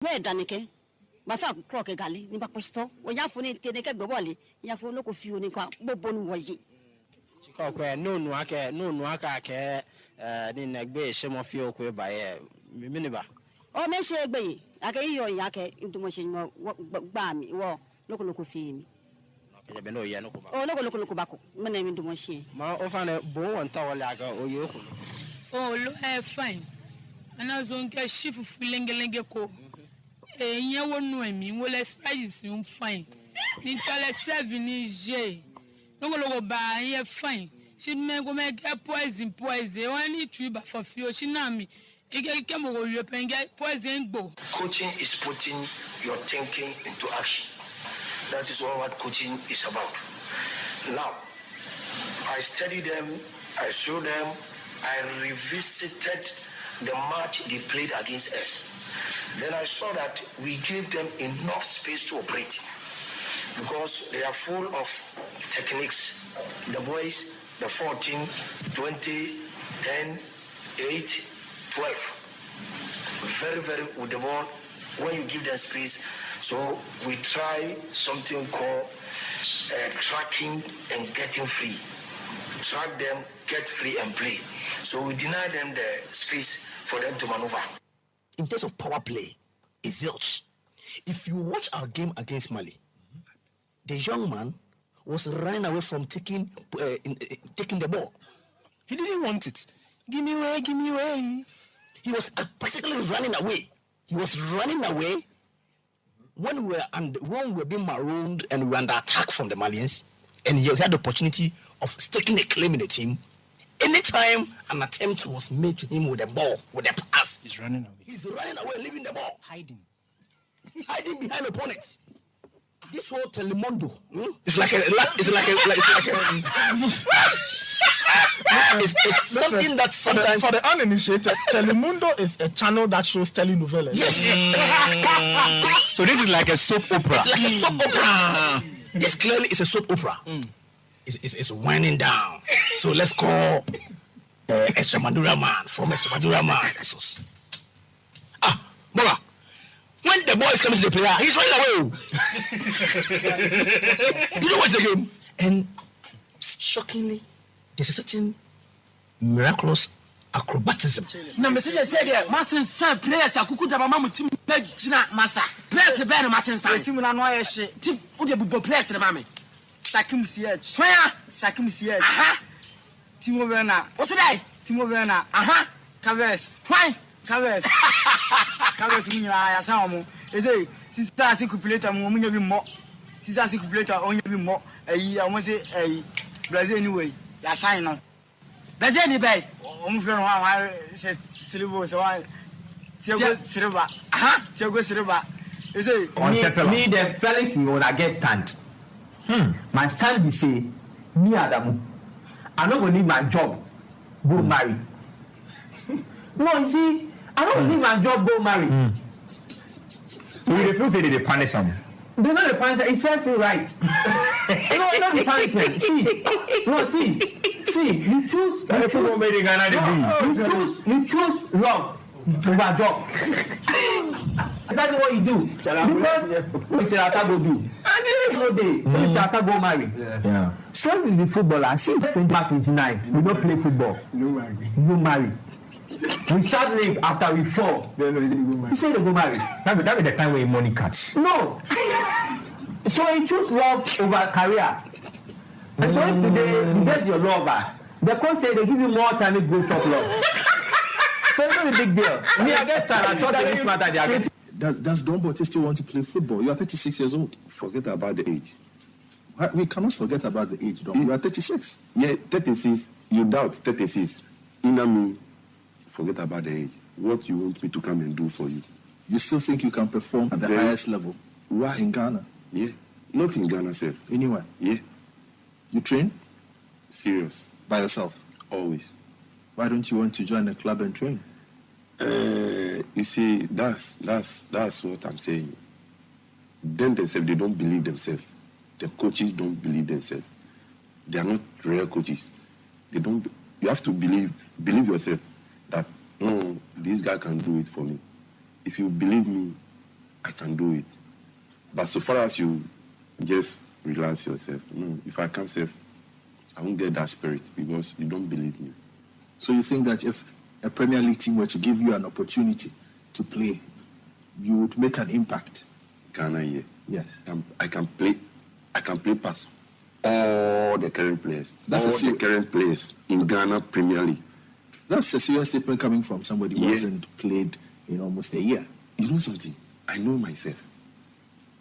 Where Danike? Mafa clock a galley, Nipa Posto, or Yafuni take a boboli, Yafo no few Nika, Bobon was it. No Nwaka care, didn't agree some of you by Miniba. Oh, Messi Bay, I can hear your yake into machine bammy, or local fee. Oh, local tobacco, my name into machine. My often a bow and tower lager or you. Oh, look, fine. And I was on get shift of Lingalangako. A year won't know me, will expect you fine. Ninja 7 is J. No go buy here fine. She may go make a poison, only tree but for few. She know me. It can go your pen get poison go. Coaching is putting your thinking into action. That is all what coaching is about. Now, I studied them, I showed them, I revisited the match they played against us. Then I saw that we gave them enough space to operate because they are full of techniques. The boys, the 14, 20, 10, 8, 12. Very, very with the ball when you give them space. So we try something called tracking and getting free. Track them, get free and play. So we deny them the space for them to maneuver. In terms of power play, it's zilch. If you watch our game against Mali, the young man was running away from taking the ball. He didn't want it. Give me away. He was practically running away. He was running away when we were being marooned and we were under attack from the Malians, and he had the opportunity of staking a claim in the team. Anytime an attempt was made to him with the ball, with the pass, he's running away. He's running away, leaving the ball, hiding behind the opponent. This whole Telemundo, it's something that sometimes for the uninitiated, Telemundo is a channel that shows telenovelas. Yes. So this is like a soap opera. It's like a soap opera. This clearly is a soap opera. It's winding down. So let's call Extremadura man from Extremadura man. Baba, when the ball is coming to the player, he's running away. You know what's the game? And shockingly, there's a certain miraculous acrobatism. No, Mrs. said, Master son players are cooked about Mamma Tim Master. Players are better, Master son. Tim and I shit. Tip would have been players in the mammy. Sakim Siege. Where? Sakim Siege. Aha. Timo Verna. What's it? Timo Verna. Aha. Cavers. Why? Cavers. Cavers to me, I saw. Is a sister circulator, woman, you more. Sister circulator, only more. A year, I must say, a Brazil anyway. That's sign on. Brazil anyway. I said, Silver, so I. Silver. Aha. Tiago Silver. Is a me, the fellas, you would get stand. My son be say, me Adamu, I don't need my job, go marry. No, you see, I don't need my job, go marry. So you refuse to punish them. They're not the punishment, it serves you right. No, not the punishment. See, you choose love over job. Exactly what you do. Because what Chirata go do? No day. Only Chirata go marry. Yeah. So in the footballer, since 29, we don't play football. No marry. We start live after we fall. You say they go marry. That be the time where money catch. No. So you choose love over career. And so if today you get your lover, the coach say they give you more time to go chop love. So it's not a big deal. Me, I guess that I thought that this matter. Does Don Bote still want to play football? You are 36 years old. Forget about the age. We cannot forget about the age, Don. You are 36. Yeah, 36. You doubt 36. Inner me, forget about the age. What you want me to come and do for you? You still think you can perform at the highest level? Why? In Ghana? Yeah. Not in Ghana, sir. Anywhere? Yeah. You train? Serious. By yourself? Always. Why don't you want to join the club and train? You see, that's what I'm saying. Them themselves, they don't believe themselves. The coaches don't believe themselves. They are not real coaches. They don't. You have to believe yourself that no, this guy can do it for me. If you believe me, I can do it. But so far as you just relax yourself, if I come safe, I won't get that spirit because you don't believe me. So you think that if a Premier League team were to give you an opportunity to play, you would make an impact? Ghana, yeah. Yes. I can play past all the current players. The current players in Ghana Premier League. That's a serious statement coming from somebody who hasn't played in almost a year. You know something? I know myself.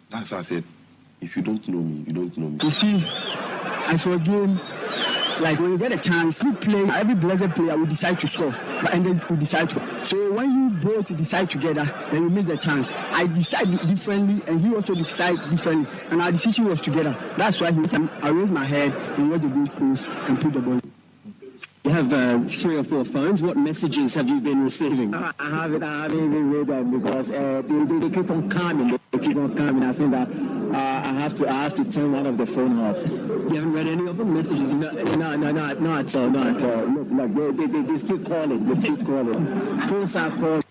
That's why I said, if you don't know me, you don't know me. You see, as for a game, like when you get a chance, you play, every blessed player will decide to score, and then will decide to. So when you both decide together, then you make the chance. I decide differently, and he also decide differently, and our decision was together. That's why I raised my head and went to the post and put the ball. You have 3 or 4 phones. What messages have you been receiving? I haven't even read them because they keep on coming. They keep on coming. I think that I have to turn one of the phone off. You haven't read any of them? Messages? No, not at all. Look, they still calling. They still calling. Phones are calling.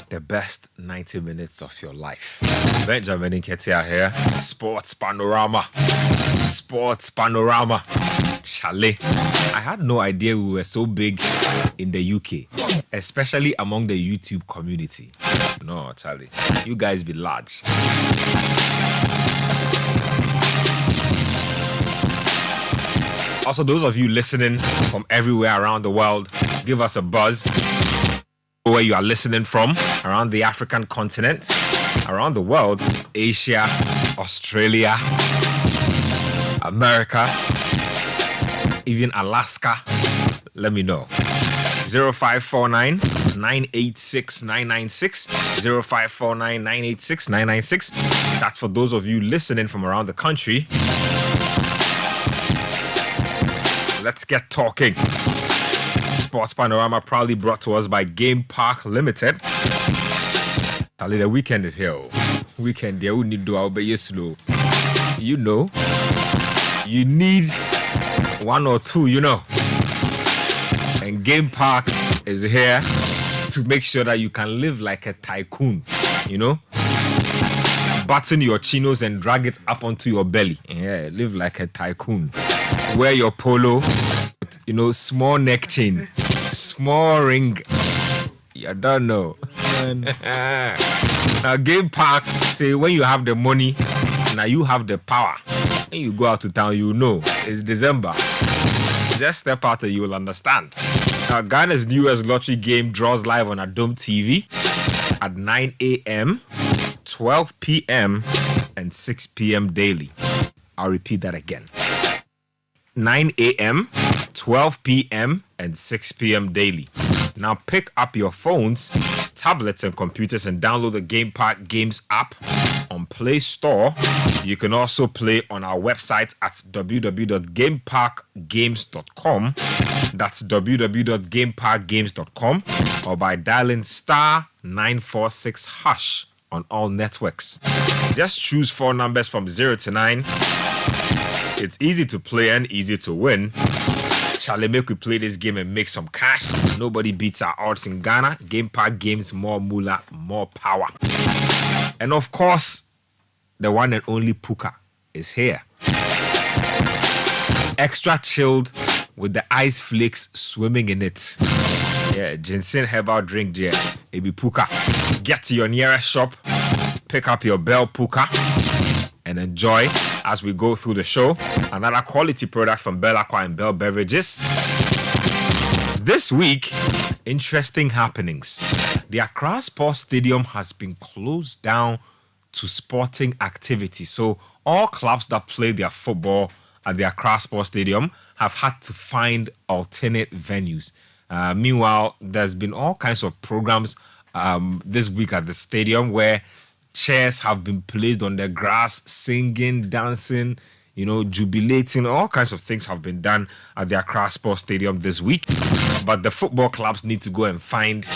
The best 90 minutes of your life. Benjamin Nketiah here. Sports Panorama. Chalet. I had no idea we were so big in the UK, especially among the YouTube community. No, Charlie. You guys be large. Also, those of you listening from everywhere around the world, give us a buzz. Where you are listening from, around the African continent, around the world, Asia, Australia, America, even Alaska, let me know. 0549 986 996, 0549 986 996. That's for those of you listening from around the country. Let's get talking. Sports Panorama proudly brought to us by Game Park Limited. Charlie, the weekend is here. Weekend, there we need to do our be slow. You know, you need 1 or 2, you know. And Game Park is here to make sure that you can live like a tycoon, you know. Button your chinos and drag it up onto your belly. Yeah, live like a tycoon. Wear your polo, you know, small neck chain, small ring. You don't know. Now, Game Park say when you have the money, now you have the power. When you go out to town, you know it's December. Just step out and you will understand. Now, Ghana's newest lottery game draws live on Adom TV at 9 a.m., 12 p.m., and 6 p.m. daily. I'll repeat that again. 9 a.m., 12 p.m. and 6 p.m. daily. Now pick up your phones, tablets, and computers and download the Game Park Games app on Play Store. You can also play on our website at www.gameparkgames.com. That's www.gameparkgames.com, or by dialing *946# on all networks. Just choose 4 numbers from 0 to 9. It's easy to play and easy to win. Charlie, make we play this game and make some cash. Nobody beats our odds in Ghana. Game Park Games, more moolah, more power. And of course, the one and only Puka is here. Extra chilled with the ice flakes swimming in it. Yeah, ginseng herbal drink there. It be Puka. Get to your nearest shop, pick up your Bell Puka, and enjoy as we go through the show. Another quality product from Bell Aqua and Bell Beverages. This week, interesting happenings. The Accra Sports Stadium has been closed down to sporting activity. So all clubs that play their football at the Accra Sports Stadium have had to find alternate venues. Meanwhile, there's been all kinds of programs this week at the stadium where chairs have been placed on the grass, singing, dancing, jubilating. All kinds of things have been done at the Accra Sports Stadium this week. But the football clubs need to go and find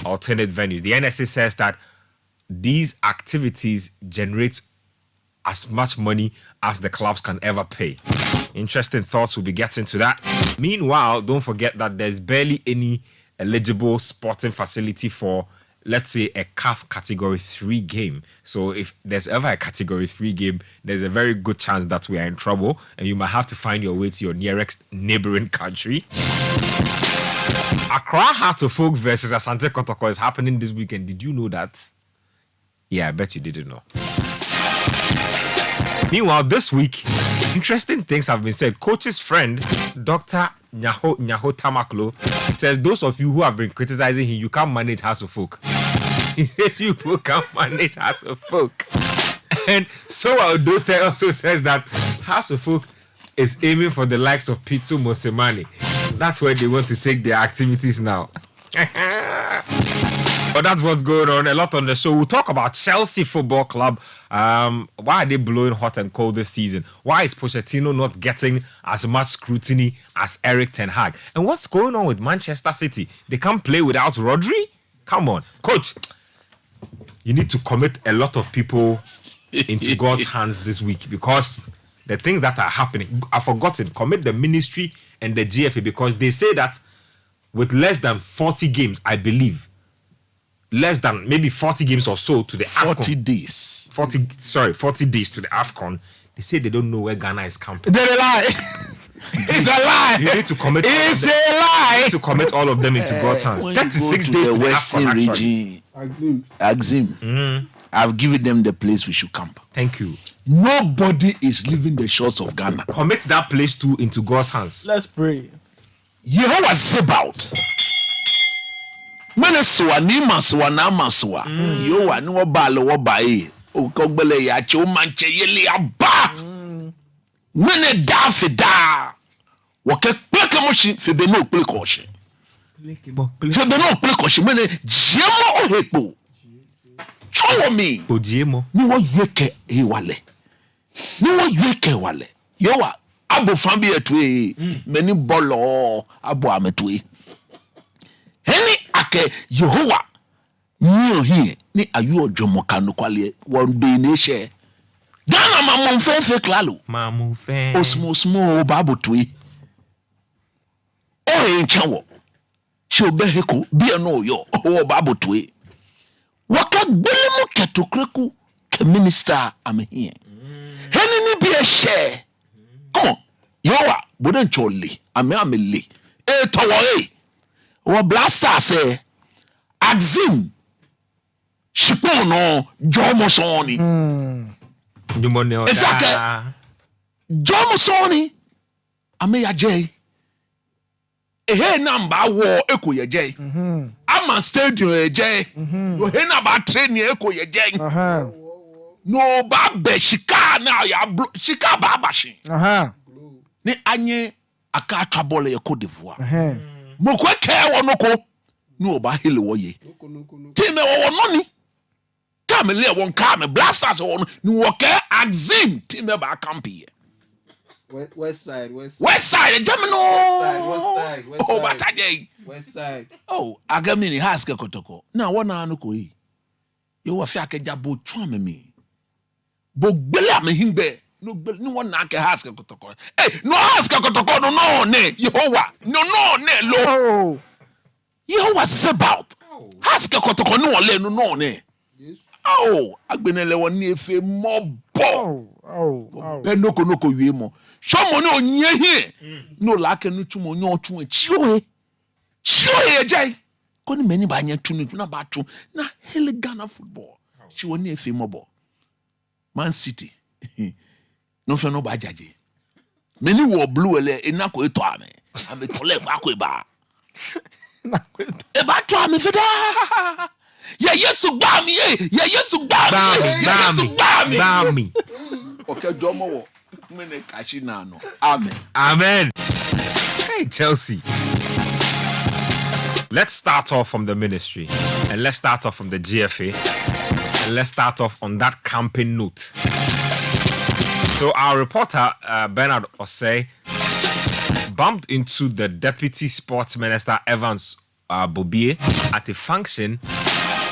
alternate venues. The NSA says that these activities generate as much money as the clubs can ever pay. Interesting thoughts, we'll be getting to that. Meanwhile, don't forget that there's barely any eligible sporting facility for, let's say, a CAF Category 3 game. So if there's ever a Category 3 game, there's a very good chance that we are in trouble and you might have to find your way to your nearest neighboring country. Accra Heart of Folk versus Asante Kotoko is happening this weekend. Did you know that? Yeah, I bet you didn't know. Meanwhile, this week, interesting things have been said. Coach's friend, Dr. Nyaho Tamaklo, says those of you who have been criticizing him, you can't manage House of Folk. He says you can't manage House of Folk. And so Adote also says that House of Folk is aiming for the likes of Pitu Mosemani. That's where they want to take their activities now. But that's what's going on. A lot on the show. We'll talk about Chelsea Football Club. Why are they blowing hot and cold this season? Why is Pochettino not getting as much scrutiny as Eric Ten Hag? And what's going on with Manchester City? They can't play without Rodri? Come on. Coach, you need to commit a lot of people into God's hands this week, because the things that are happening, I've forgotten. Commit the ministry and the GFA, because they say that with less than 40 games, I believe, less than maybe 40 games or so to the Afcon. 40 days. 40 days to the Afcon. They say they don't know where Ghana is camping. They're a lie. It's a lie. You need to commit. It's a lie. You need to commit all of them into God's hands. 36 days to the Western Afcon, region. Axim. I've given them the place we should camp. Thank you. Nobody is leaving the shores of Ghana. Commit that place too into God's hands. Let's pray. Yehovah Zebaoth. Meneswa ni maswa na maswa. Yowa ni wobale wobae. Okogbele ya che o manche yeli aba. Mene da feda. Woke peke moshi febe no pele koshi. Febe no pele koshi mene jemo ohepo. Chowo mi. Odiemo. Ni wo yeke e wale. Ni wo yeke wale. Yowa abo fambi etwe. Meni bolo abo ametwe. Heni ake Yehovah nyo here ni ayu ojomo kanu kwale one day ne share Ghana mamon fe klalo mamu fe osmo babu tui o enchawo shobe heko bia no yo o babu tui waka gbelemu ketokreku ke minister am here heni ni bia share come on Yehovah boden chole amele e towo Wa blaster say Axim Shipono Jomosoni. Exactly. Jomosoni Ame ya jay. Ehe number war eko ye jay. Ama stadium ye jay. No he na ba train eko ye jay. No ba be shika na ya shika ba bashi. Ni anye aka trouble ye Cote d'Ivoire mo kwa ke wo no ko ni oba hele wo ye team e wo no ni come le won come blasters wo ni wo ke axim team e ba campi West side. Gemino. Oh, but again. West side. Oh, agamini has kotoko. Now one no ko yi. You wa fi akeja bo twa me. Bo gbele am hingbe. No one na ke has kotoko. Eh, no has kotoko no ne. Yehowa. No ne lo. Yehowa Zebaoth. Has kotoko no le no ne. Yes. Oh, agbenele woni efe mo bo. Oh. Penoko wie mo. Shomo no nye here. No like no tumo nyo tu chioe jai. Koni many ba nya tunu na ba tu na hele Ghana football. Chi woni efe mobo. Man City. No fe no ba jaje. Many wo blue ele enako eto ame. Ame tole ba ko ba. E ba to ame feda. Ya Yesu gba mi ya Yesu gba mi. Okay, domo wo. Amen. Hey, Chelsea. Let's start off from the ministry and let's start off from the GFA and let's start off on that campaign note. So our reporter, Bernard Osei, bumped into the Deputy Sports Minister, Evans Bobie, at a function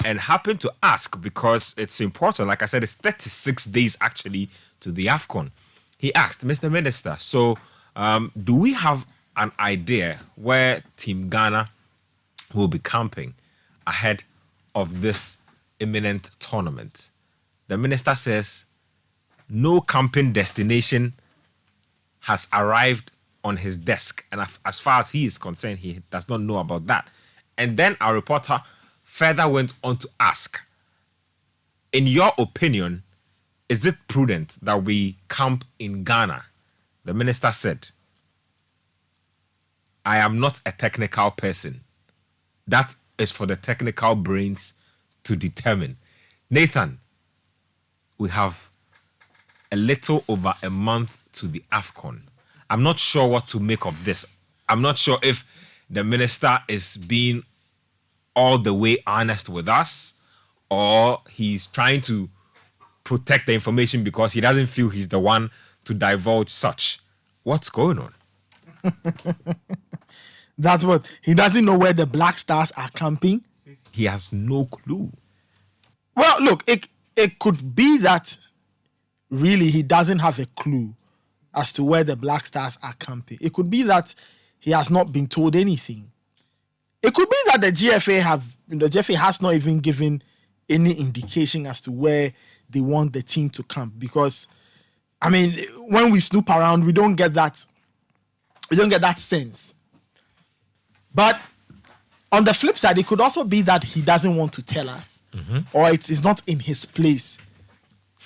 and happened to ask, because it's important, like I said, it's 36 days actually to the Afcon. He asked, Mr. Minister, so do we have an idea where Team Ghana will be camping ahead of this imminent tournament? The minister says no camping destination has arrived on his desk. And as far as he is concerned, he does not know about that. And then our reporter further went on to ask, in your opinion, is it prudent that we camp in Ghana? The minister said, I am not a technical person. That is for the technical brains to determine. Nathan, we have a little over a month to the Afcon. I'm not sure what to make of this. I'm not sure if the minister is being all the way honest with us or he's trying to protect the information because he doesn't feel he's the one to divulge such. What's going on? That's what he doesn't know where the Black Stars are camping. He has no clue. Well, look, it could be that really he doesn't have a clue as to where the Black Stars are camping. It could be that he has not been told anything. It could be that the GFA has not even given any indication as to where they want the team to camp, because I mean, when we snoop around, we don't get that sense. But on the flip side, it could also be that he doesn't want to tell us, or it is not in his place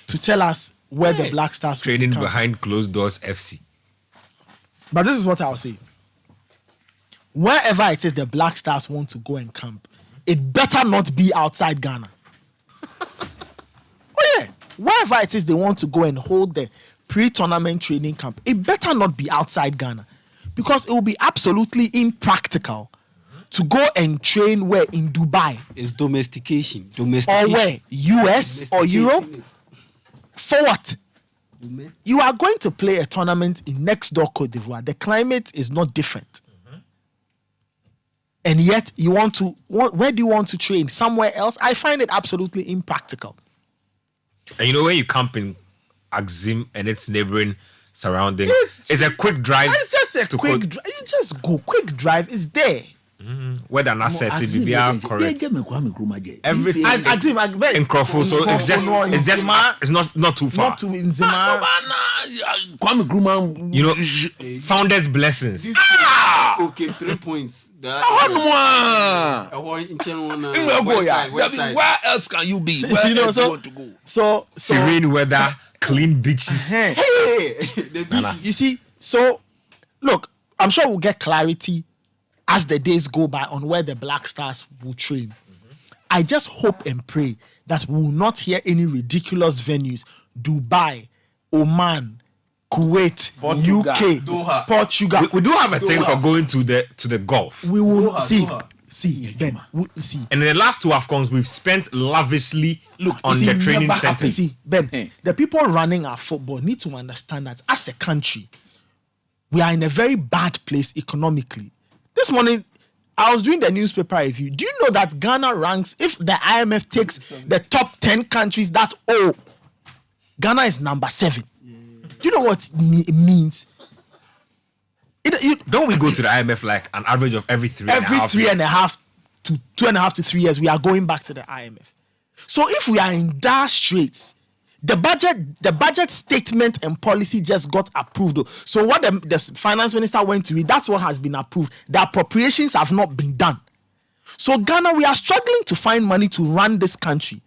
to tell us where the Black Stars training behind closed doors FC. But this is what I'll say. Wherever it is the Black Stars want to go and camp, it better not be outside Ghana. Oh yeah, wherever it is they want to go and hold the pre-tournament training camp, it better not be outside Ghana, because it will be absolutely impractical to go and train where in Dubai. It's domestication. Or where? US or Europe? For what? You are going to play a tournament in next door Cote d'Ivoire. The climate is not different. And yet you want to, where do you want to train? Somewhere else? I find it absolutely impractical. And you know, when you camp in Axim and its neighboring surroundings, it's a quick drive. It's just a quick drive. You just go. Quick drive is there. Whether an asset is correct. Everything in Crawford, so it's not too far. Not too in Zima. You know, founders' blessings. Okay, 3 points. Where else can you be? Where else you want to go? So serene weather, clean beaches. You see, so look, I'm sure we'll get clarity as the days go by on where the Black Stars will train. I just hope and pray that we will not hear any ridiculous venues, Dubai, Oman, Kuwait, Portugal, UK, Doha. Portugal. We do have a thing for going to the Gulf. We will Doha. see, Ben. See. And in the last 2 Afcons, we've spent lavishly on the training centers. See, Ben, the people running our football need to understand that as a country, we are in a very bad place economically. This morning, I was doing the newspaper review. Do you know that Ghana ranks, if the IMF takes the top 10 countries that owe, Ghana is number 7. Do you know what it means? Don't we go to the IMF like an average of every 3.5 years? Every 3.5 to 2.5 to 3 years, we are going back to the IMF. So if we are in dire straits, the budget statement and policy just got approved. So what the finance minister went to read, that's what has been approved. The appropriations have not been done. So Ghana, we are struggling to find money to run this country.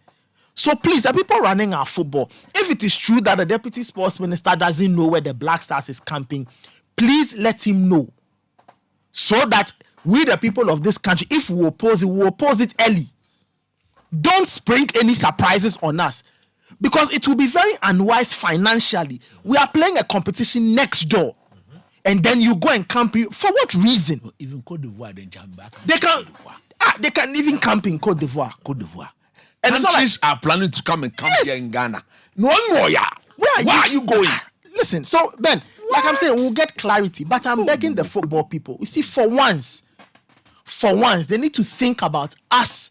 So please, the people running our football, if it is true that the deputy sports minister doesn't know where the Black Stars is camping, please let him know. So that we, the people of this country, if we oppose it early. Don't spring any surprises on us. Because it will be very unwise financially. We are playing a competition next door. And then you go and camp. For what reason? Even Cote d'Ivoire, then jump back. They can even camp in Cote d'Ivoire. And countries are planning to come and camp here in Ghana. Where are you going? Listen, so Ben, like I'm saying, we'll get clarity. But I'm begging the football people. You see, for once, they need to think about us,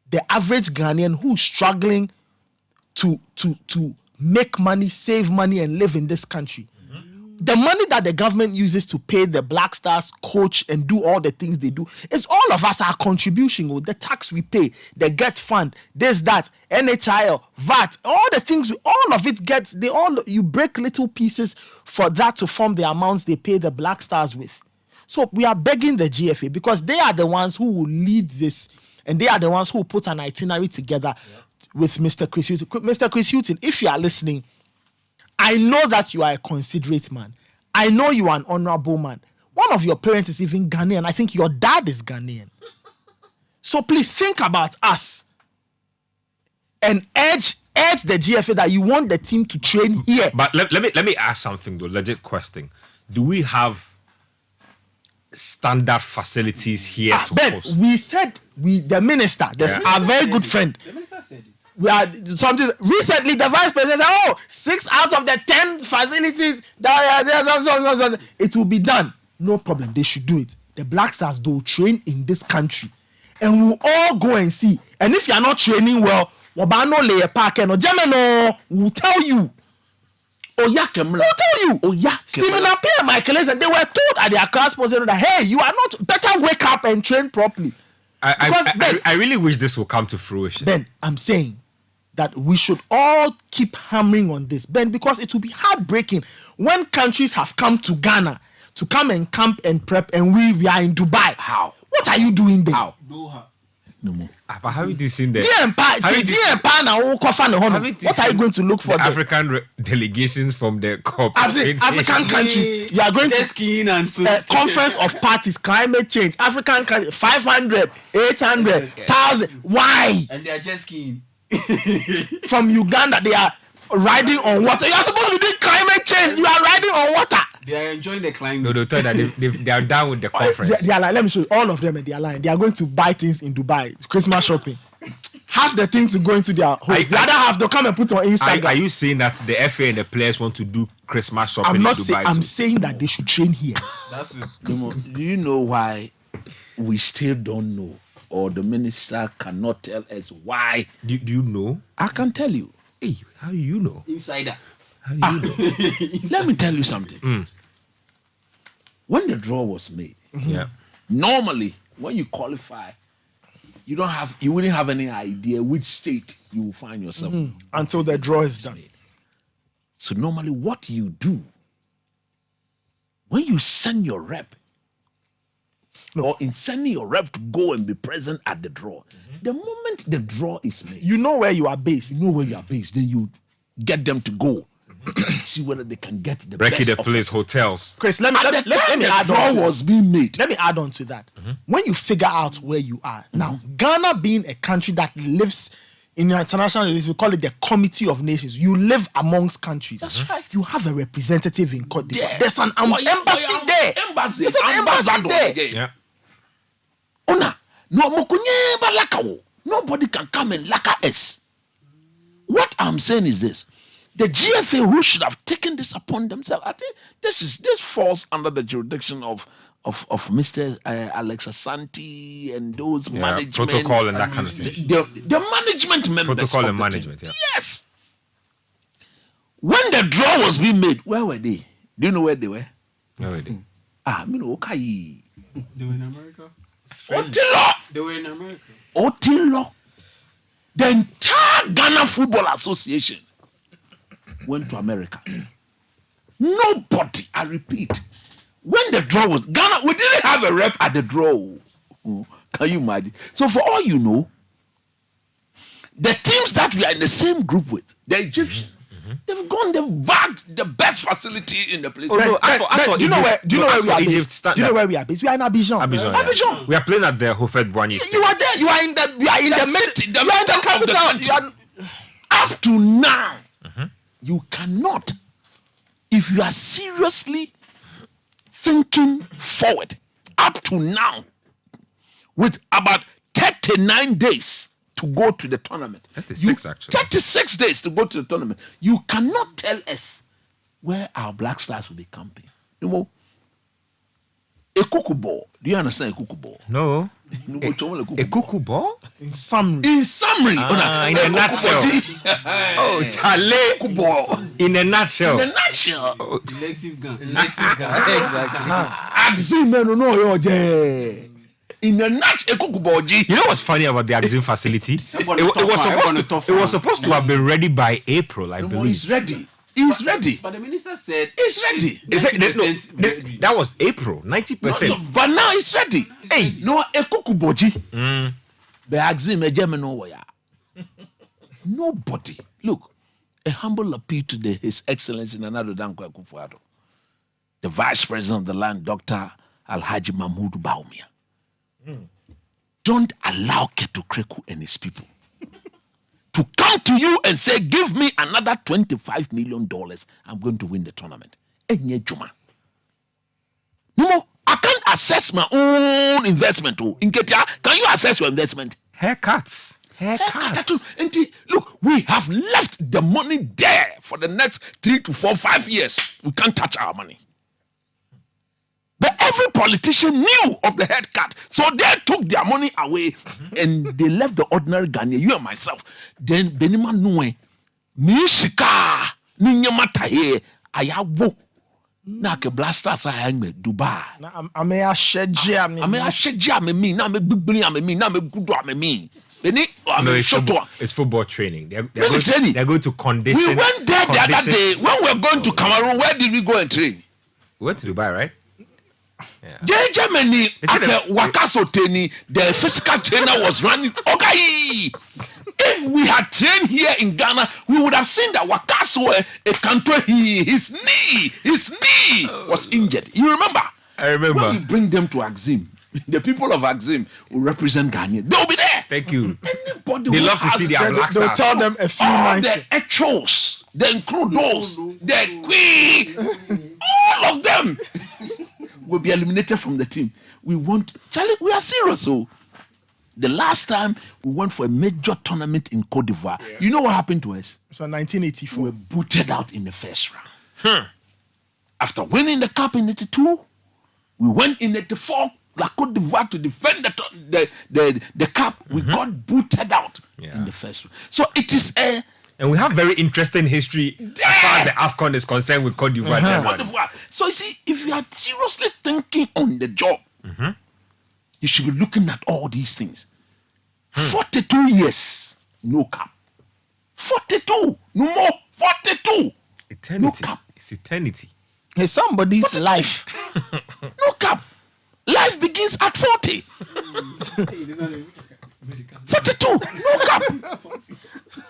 the average Ghanaian who's struggling to make money, save money, and live in this country. The money that the government uses to pay the Black Stars, coach, and do all the things they do, it's all of us, our contribution, the tax we pay, the get fund, this, that, NHIL, VAT, all the things, all of it gets, you break little pieces for that to form the amounts they pay the Black Stars with. So we are begging the GFA because they are the ones who will lead this, and they are the ones who will put an itinerary together with Mr. Chris Hutton. Mr. Chris Hutton, if you are listening, I know that you are a considerate man. I know you are an honorable man. One of your parents is even Ghanaian. I think your dad is Ghanaian. So please think about us and urge the GFA that you want the team to train here. But let me ask something though, legit question. Do we have standard facilities here to host? We said the minister, our very good friend. The minister said it. We are something recently. The vice president said, 6 out of the 10 facilities it will be done. No problem. They should do it. The Black Stars do train in this country, and we'll all go and see. And if you are not training well, Wabano lay park and Gemino will tell you. We'll tell you. Stephen Appiah and Michael Essien, they were told at their class position that hey, you are not better wake up and train properly. I really wish this will come to fruition. Ben, I'm saying that we should all keep hammering on this, Ben, because it will be heartbreaking when countries have come to Ghana to come and camp and prep, and we are in Dubai. How? What are you doing there? How? No more. But how have you seen that? What are you going to look for? The African delegations from the COP. African countries. You are going to skiing and conference of parties, climate change. African countries, 500, 800, 1,000. Why? And they are just skiing. From Uganda, they are riding on water. You are supposed to be doing climate change. You are riding on water. They are enjoying the climate. No, they tell that they are done with the conference. They are like, let me show you. All of them, they are lying. They are going to buy things in Dubai. It's Christmas shopping. Half the things will go into their homes. The other half, they'll come and put on Instagram. Are you saying that the FA and the players want to do Christmas shopping in Dubai? I'm saying that they should train here. That's it. Do you know why we still don't know? Or the minister cannot tell us why? Do you know? I can tell you. Hey, how do you know? Insider. How do you know? Let me tell you something. When the draw was made, normally when you qualify, you wouldn't have any idea which state you will find yourself until the draw is done. So normally what you do when you send your rep, or in sending your rep to go and be present at the draw, the moment the draw is made, you know where you are based. Then you get them to go. See whether they can get the Brecky best the place, hotels. Chris, let me add draw on. Was being made. Let me add on to that. When you figure out where you are now, Ghana being a country that lives In international relations, we call it the Committee of Nations. You live amongst countries. That's right. You have a representative in Cote d'Ivoire. Yeah. There's an embassy there. There's an embassy there. Yeah. Ona, no mokunye ba lakawo. Nobody can come and laka us. What I'm saying is this: the GFA who should have taken this upon themselves. I think this falls under the jurisdiction of Mr. Alex Asante and those management protocol and that kind of thing. The management members. Protocol and management. Yeah. Yes. When the draw was being made, where were they? Do you know where they were? Where were they? Okay. They were in America. Otilo. They were in America. Otilo. The entire Ghana Football Association went to America. Nobody, I repeat, when the draw was Ghana, we didn't have a rep at the draw. Can you imagine? So for all you know, the teams that we are in the same group with, the Egyptians, they've bagged the best facility in the place. Do you know where we are based? Do you know where we are based? We are in Abidjan. Abidjan. We are playing at the Hofet Boigny. You are there. You are in the capital. Up to now, you cannot, if you are seriously thinking forward, up to now, with about 39 days to go to the tournament. 36 actually. 36 days to go to the tournament. You cannot tell us where our Black Stars will be camping. You know, a cuckoo ball. Do you understand a cuckoo ball? No. A cuckoo ball? In summary. In summry. In a nutshell. Oh, Charlie. Cuckoo ball. In a nutshell. In a nutshell. Elective gun. Exactly. Axim, no, in a nutshell, a cuckoo ball. You know what's funny about the Axim facility? It was supposed to have been ready by April, I believe. It's ready. He's ready. But the minister said he's ready. That was April, 90%. But now it's ready. Hey, no, a kukuboji. The Axim, a German warrior. Nobody. Look, a humble appeal to His Excellency Nana Danko Akufo-Addo, the Vice President of the land, Dr. Alhaji Mahmoud Bawumia. Don't allow Keto Kreku and his people to come to you and say, give me another $25 million. I'm going to win the tournament. No more. I can't assess my own investment. In Ketia, can you assess your investment? Haircuts. Look, we have left the money there for the next 3 to 4, 5 years. We can't touch our money. But every politician knew of the head cut. So they took their money away and they left the ordinary Ghanaian, you and myself. Then Benima Nue, Mishika, Ninyamata here, Ayawo. Nake blasters I hang me Dubai. I may a shedja me, na me big na me good me. It's football training. They're going to condition. We went there the other day. When we were going to Cameroon, where did we go and train? We went to Dubai, right? Yeah. Germany at the Wakasoteni, the physical trainer was running. Okay. If we had trained here in Ghana, we would have seen that Wakaso, a country, his knee was injured. You remember? I remember. When we bring them to Axim, the people of Axim will represent Ghana. They'll be there. Thank you. Anybody they love to see their Black Stars. They'll tell them a few lines. The Echos, the Incrudos, the Queen, all of them will be eliminated from the team. We are serious. So the last time we went for a major tournament in Cote d'Ivoire, you know what happened to us? So 1984. We were booted out in the first round. After winning the cup in 82, we went in 84, La Cote d'Ivoire, to defend the cup. We got booted out in the first round. So it is a... And we have very interesting history as far as the Afcon is concerned with Cote d'Ivoire. So you see, if you are seriously thinking on the job, you should be looking at all these things. 42 years, no cap. 42, no more. 42, eternity. No cap. It's eternity. It's somebody's life. No cap. Life begins at 40. 42, no cap.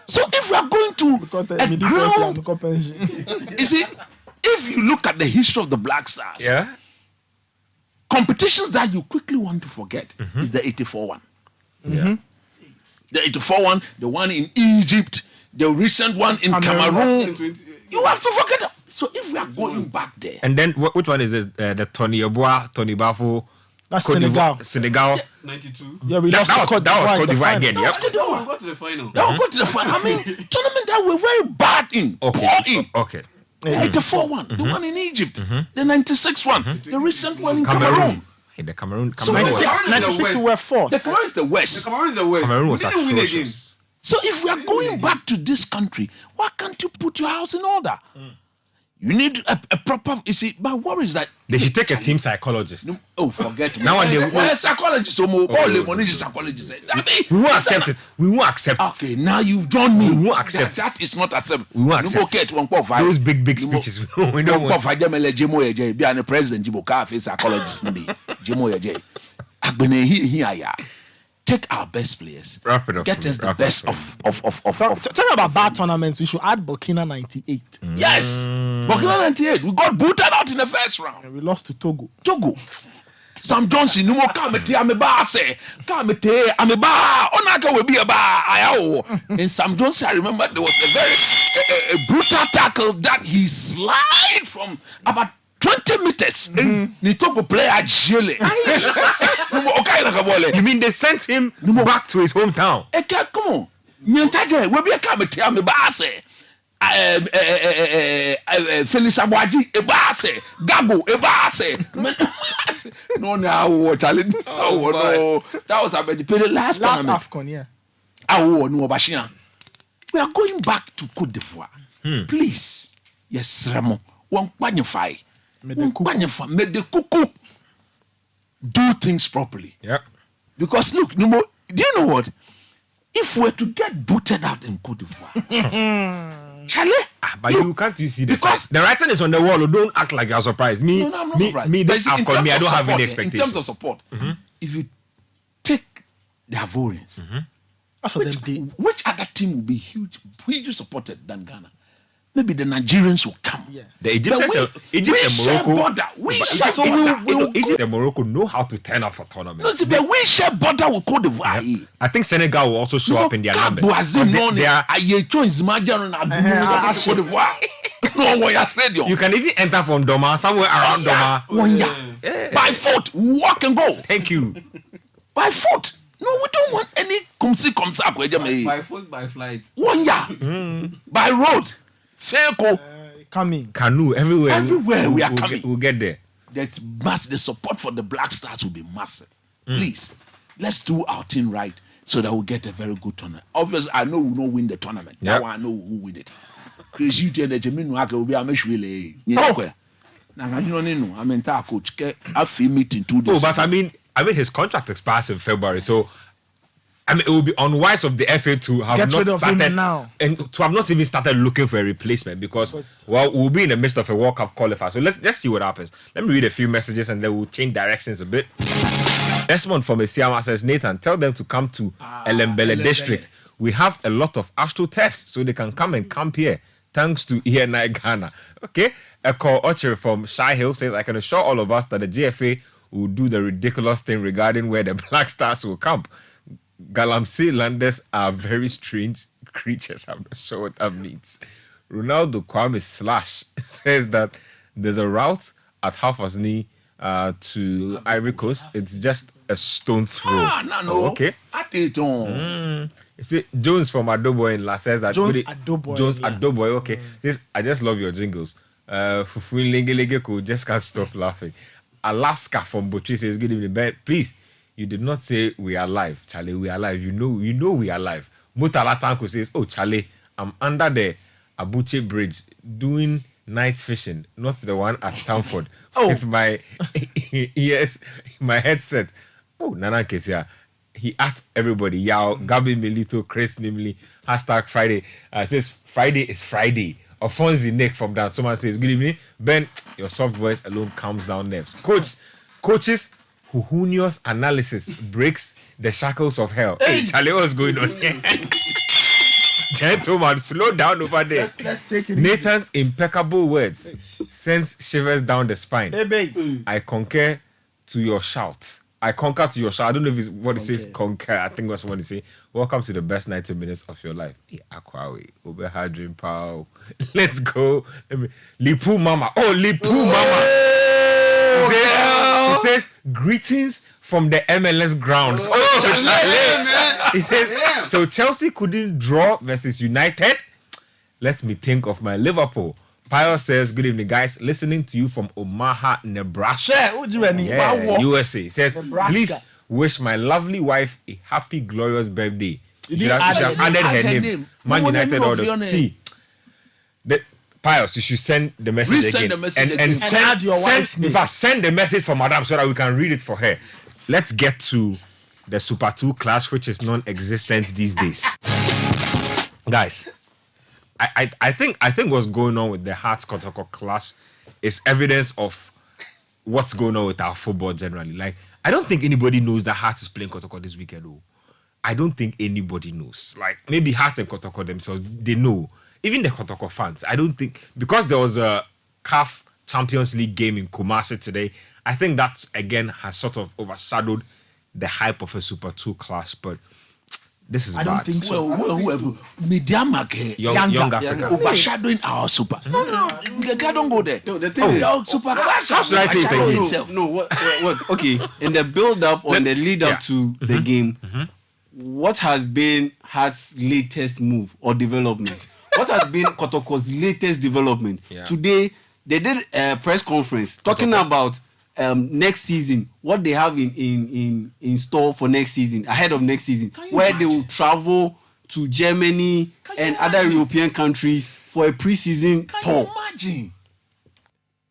So if we are going to a ground, you see, if you look at the history of the Black Stars, competitions that you quickly want to forget is the 84 one. The The 84 one, the one in Egypt, the recent one in Cameroon. You have to forget that. So if we are going back there. And then which one is this? The Tony Yeboah, Tony Bafo. That's Senegal. Senegal. 92. Yeah, we lost to Cote d'Ivoire. That was Cote d'Ivoire again. That was Cote d'Ivoire. Got to the final. That will go to the final. I mean, tournament that we're very bad in. Okay. Poor in. Okay. The 84 one, the one in Egypt, the 96 one, the recent one in Cameroon. Hey, the Cameroon. So 96 were fourth. The Cameroon is the West. The Cameroon is the West. Cameroon was We didn't win again. atrocious. So if we are going back to this country, why can't you put your house in order? You need a proper. You see, my worry is that they should take a team psychologist. Oh, forget now me. and Well, psychologist, psychologist. We won't accept it. We won't accept it. Okay, now you've done me. We won't accept that is not acceptable. We won't accept those big speeches. We don't want. The president Jibo Kafe psychologist Jimo Agbene take our best players. Wrap it up. Get us the best of. Talking about bad tournaments, we should add Burkina 98. Yes, Burkina 98. We got booted out in the first round. And we lost to Togo. Sam Johnson, no more kamete ameba say kamete ameba onaka will be a bar ayao. In Sam Johnson, I remember there was a very brutal tackle that he slid from about 20 meters. Ni Togo player Jele. You mean they sent him back to his hometown? Come on. Nyantaje we be a kamete ameba say. Felix Abwaji Ebase Gabo Ebase no challenge. No, that was about the last Afcon, yeah. No Bashia. We are going back to Cote d'Ivoire. Please, yes, Remo. One panify. Made the cuckoo do things properly. Yeah. Because look, do you know what? If we're to get booted out in Cote d'Ivoire. Charlie, but you can't see this? Because the writing is on the wall. Don't act like you're surprised. Me, this Afcon, I don't have any expectations. In terms of support, if you take the Ivorians, which other team will be hugely supported than Ghana? Maybe the Nigerians will come. Yeah. The Egyptians, Egypt and Morocco. Egypt and Morocco know how to turn up for tournaments. No, but we share border with Cote d'Ivoire. Yeah. I think Senegal will also show up in their numbers. You can even enter from Doma, somewhere around Doma. By foot, walk and go. Thank you. By foot. No, we don't want any by foot, by flight. 1 year. By road. Coming. Canoe everywhere. We are coming. We'll get there. The support for the Black Stars will be massive. Please, let's do our thing right so that we'll get a very good tournament. Obviously, I know we will not win the tournament. That one I know who will win it. Chris, you tell the Jamie will be a mesh really. Now I mean, coach, I feel meeting 2 days. But I mean, his contract expires in February, so. I mean, it would be unwise of the FA to have not started now and to have not even started looking for a replacement because we'll be in the midst of a World Cup qualifier. So let's see what happens. Let me read a few messages and then we'll change directions a bit. Desmond from Esiama says, Nathan, tell them to come to Elembele district. We have a lot of astroturfs, so they can come and camp here. Thanks to ENI Ghana. Okay. Eko Ocher from Shy Hill says, I can assure all of us that the GFA will do the ridiculous thing regarding where the Black Stars will camp. Galamsey landers are very strange creatures. I'm not sure what that means. Ronaldo Kwame Slash says that there's a route at Hafasni to Ivory Coast. It's just a stone throw. No. Okay. You see, Jones from Adoboy in La says that Jones Adoboy. Okay. Says, I just love your jingles. Fufu Lenge could just can't stop laughing. Alaska from Butchie says, good evening, Ben. Please. You did not say we are live, Charlie. We are live. You know we are live. Mutala Tanko says, "Oh, Charlie, I'm under the Abuche Bridge doing night fishing, not the one at Stanford with my my headset." Oh, Nana Ketia. He asked everybody, Yao, Gabi Melito, Chris Nimley, #Friday. Says Friday is Friday. Alfonsi Nick from that. Someone says, good evening. Ben, your soft voice alone calms down nerves. Coaches. Huhunius analysis breaks the shackles of hell. Hey, Charlie, what's going on here? Gentlemen, slow down over there. Let's take it Nathan's easy. impeccable words sends shivers down the spine. Hey, babe. I concur to your shout. I conquer to your show. I don't know if it's what it says, conquer. I think that's what it says. Welcome to the best 90 minutes of your life. Hey, Aquawe, Obe Hadrin Pow. Let's go. Lipu Mama. Oh, Lipu Mama. It says, greetings from the MLS grounds. He says, so Chelsea couldn't draw versus United. Let me think of my Liverpool. Pio says, good evening, guys. Listening to you from Omaha, Nebraska. USA. He says, please wish my lovely wife a happy, glorious birthday. You should have added her name. Man United order. See, Pius, you should send the message again. And send your wife's name. In fact, send the message for Madame so that we can read it for her. Let's get to the Super 2 clash, which is non-existent these days. Guys, I think what's going on with the Hearts Kotoko clash is evidence of what's going on with our football generally. Like, I don't think anybody knows that Hearts is playing Kotoko this weekend. Though. I don't think anybody knows. Like, maybe Hearts and Kotoko themselves, they know. Even the Kotoko fans, I don't think, because there was a CAF Champions League game in Kumasi today, I think that again has sort of overshadowed the hype of a Super 2 clash. But this is bad. I don't think so. Whoever Young Africa overshadowing our Super. No, don't go there. No, the thing is, Super clash. How should I say it? No, what? Okay, in the build-up or in the lead-up to the game, what has been Hearts' latest move or development? What has been Kotoko's latest development? Yeah. Today, they did a press conference talking about next season, what they have in store for next season, ahead of next season, where they will travel to Germany and other European countries for a pre-season tour. Imagine.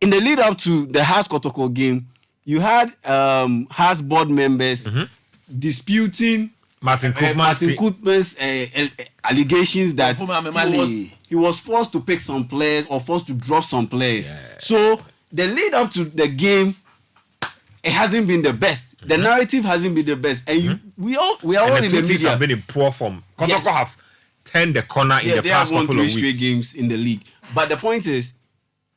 In the lead up to the Hearts Kotoko game, you had Hearts board members disputing Martin Koopman's allegations that he was forced to pick some players or forced to drop some players. Yeah. So the lead up to the game, it hasn't been the best. The narrative hasn't been the best, and we are all in the media. Teams have been in poor form. Kotoko have turned the corner in the past couple of weeks. They have won 3 straight games in the league. But the point is,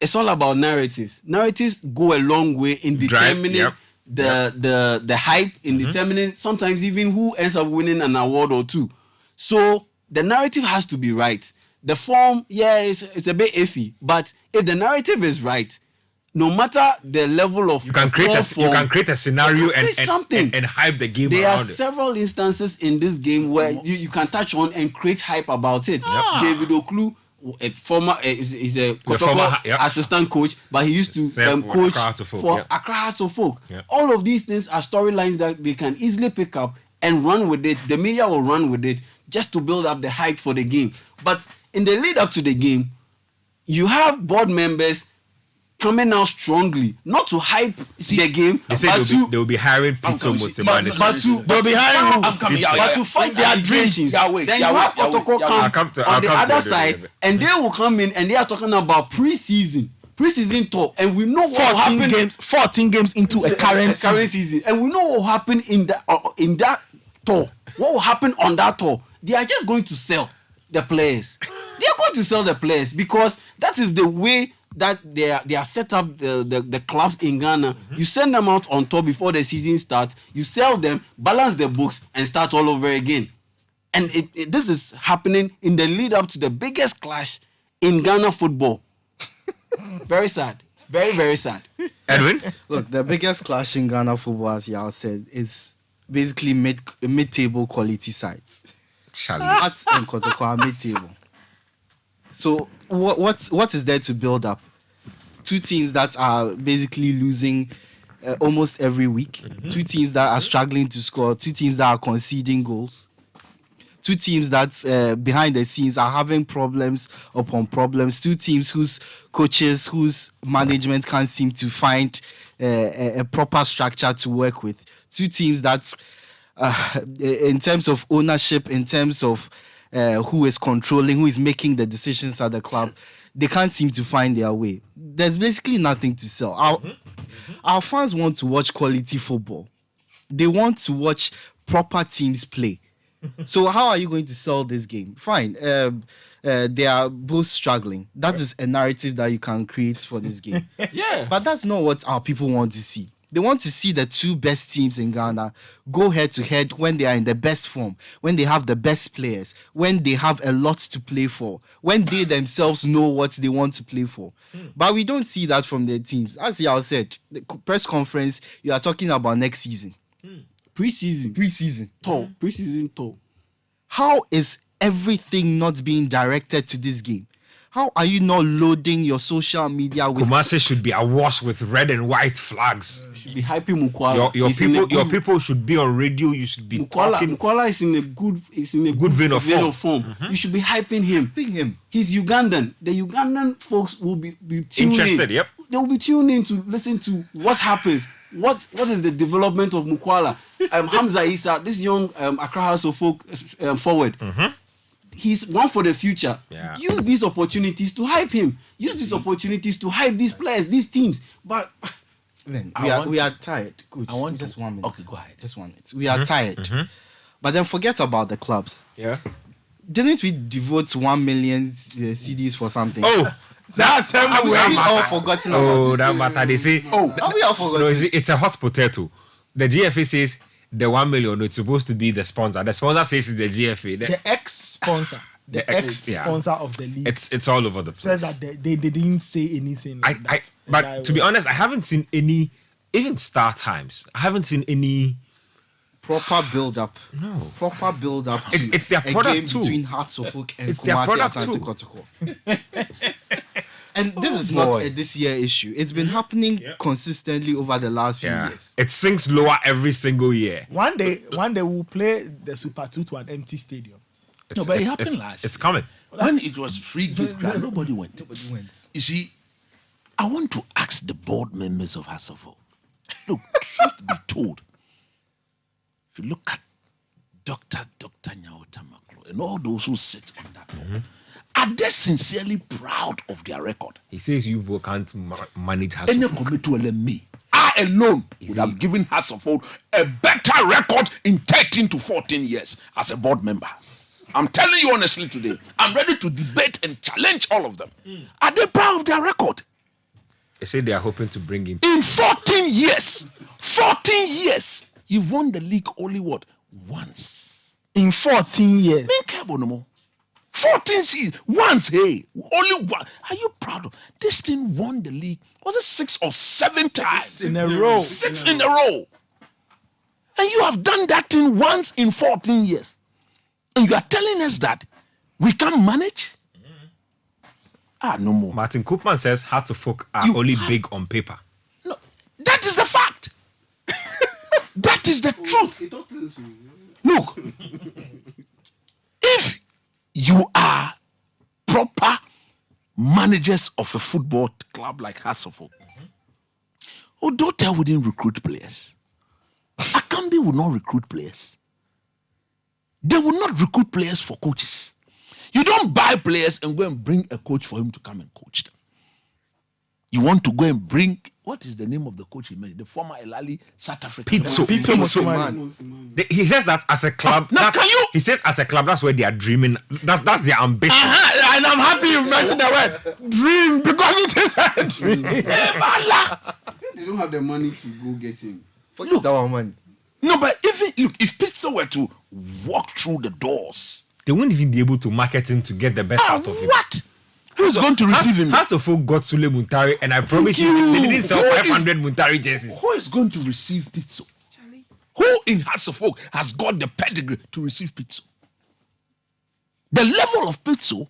it's all about narratives. Narratives go a long way in determining the hype, in determining sometimes even who ends up winning an award or two. So the narrative has to be right. The form, it's a bit iffy, but if the narrative is right, no matter the level of you can create a scenario and hype the game around it. There are several instances in this game where you can touch on and create hype about it. David Oklu, a former is a Kotoko assistant coach, but he used to coach for Accra Hearts of Folk. All of these things are storylines that they can easily pick up and run with it. The media will run with it just to build up the hype for the game. But in the lead up to the game, you have board members coming out strongly, not to hype the game. They say they'll be hiring Pizzo Motsimane. But to fight their dreams. Then you have Kotoko come on the other side, and they will come in and they are talking about pre-season tour, and we know what will happen. 14 games into a current season, and we know what will happen in that tour. What will happen on that tour? They are just going to sell the players. They are going to sell the players because that is the way that they are set up, the clubs in Ghana. You send them out on tour before the season starts, you sell them, balance the books, and start all over again. And this is happening in the lead up to the biggest clash in Ghana football. Very sad. Very, very sad. Edwin? Look, the biggest clash in Ghana football, as Yao said, is basically mid-table quality sides. Hearts and Kotoko are mid-table. So what is there to build up? 2 teams that are basically losing almost every week. 2 teams that are struggling to score. 2 teams that are conceding goals. 2 teams that behind the scenes are having problems upon problems. 2 teams whose coaches, whose management can't seem to find a proper structure to work with. 2 teams that, in terms of ownership, in terms of who is controlling, who is making the decisions at the club, they can't seem to find their way. There's basically nothing to sell. Our fans want to watch quality football. They want to watch proper teams play. So how are you going to sell this game? Fine. They are both struggling. That is a narrative that you can create for this game. Yeah. But that's not what our people want to see. They want to see the two best teams in Ghana go head to head when they are in the best form, when they have the best players, when they have a lot to play for, when they themselves know what they want to play for. But we don't see that from their teams. As y'all said, the press conference, you are talking about next season. Preseason tour. How is everything not being directed to this game? How are you not loading your social media with... Kumasi should be awash with red and white flags. Should be hyping Mukwala. Your people should be on radio. You should be talking. Mukwala is in a good vein of form. You should be hyping him. He's Ugandan. The Ugandan folks will be tuning interested. In. Yep. They will be tuning in to listen to what happens. What is the development of Mukwala? Hamza Issa, this young Accra House of Folk forward. He's one for the future. Yeah. Use these opportunities to hype him. Use these opportunities to hype these players, these teams. But then we are tired. Good. I want just 1 minute. Okay, go ahead. Just 1 minute. We are tired. But then forget about the clubs. Yeah. Didn't we devote 1 million CDs for something? Oh, that's have we all forgotten about it? Oh, that matter. They say. Oh, have we all forgotten? No, it's a hot potato. The GFA says the 1 million. It's supposed to be the sponsor. The sponsor says it's the GFA. The ex-sponsor. The ex-sponsor of the league. It's all over the place. Said that they didn't say anything. But to be honest, I haven't seen any, even Star Times. I haven't seen any proper build-up. No. Proper build-up to it's their product a game too. between Hearts of Oak and It's their Kumasi product Asante Kotoko. And this is not a this year issue. It's been happening consistently over the last few years. It sinks lower every single year. One day we'll play the Super 2 to an empty stadium. No, but it happened last. It's coming. When it was free gate, nobody went. You see, I want to ask the board members of Hasselhoff. Look, truth be told, if you look at Dr. Nyawata Maklo and all those who sit on that board, are they sincerely proud of their record? He says you people can't manage Hasselhoff. Any committee will let me. I alone would have given Hasselhoff a better record in 13 to 14 years as a board member. I'm telling you honestly today, I'm ready to debate and challenge all of them. Are they proud of their record? They say they are hoping to bring him. In 14 years, you've won the league only what? Once. In 14 years. 14 seasons. Once, hey. Only one. Are you proud of this thing? Won the league. Was it 6 or 7 times? 6 in a row. 6 in a row. And you have done that thing once in 14 years. And you are telling us that we can't manage? No more. Martin Koopman says Hearts of Oak are only big on paper. No, that is the fact. That is the truth. Look, if you are proper managers of a football club like Hasselhoff, Odotel wouldn't recruit players. Akambi would not recruit players. They will not recruit players for coaches. You don't buy players and go and bring a coach for him to come and coach them. You want to go and bring, what is the name of the coach he made? The former Elali South African. Pitso Mosimane. He says that as a club. He says as a club, that's where they are dreaming. That's their ambition. And I'm happy you mentioned the word dream because it is a dream. They don't have the money to go get him. Forget our money. No, but if Pitso were to walk through the doors, they wouldn't even be able to market him to get the best out of him. What? Who's going to receive him? Hasselhoff got Sule Muntari, and I promise you, they didn't sell 500 Muntari jerseys. Who is going to receive Pitso? Who in Hasselhoff has got the pedigree to receive Pitso? The level of Pitso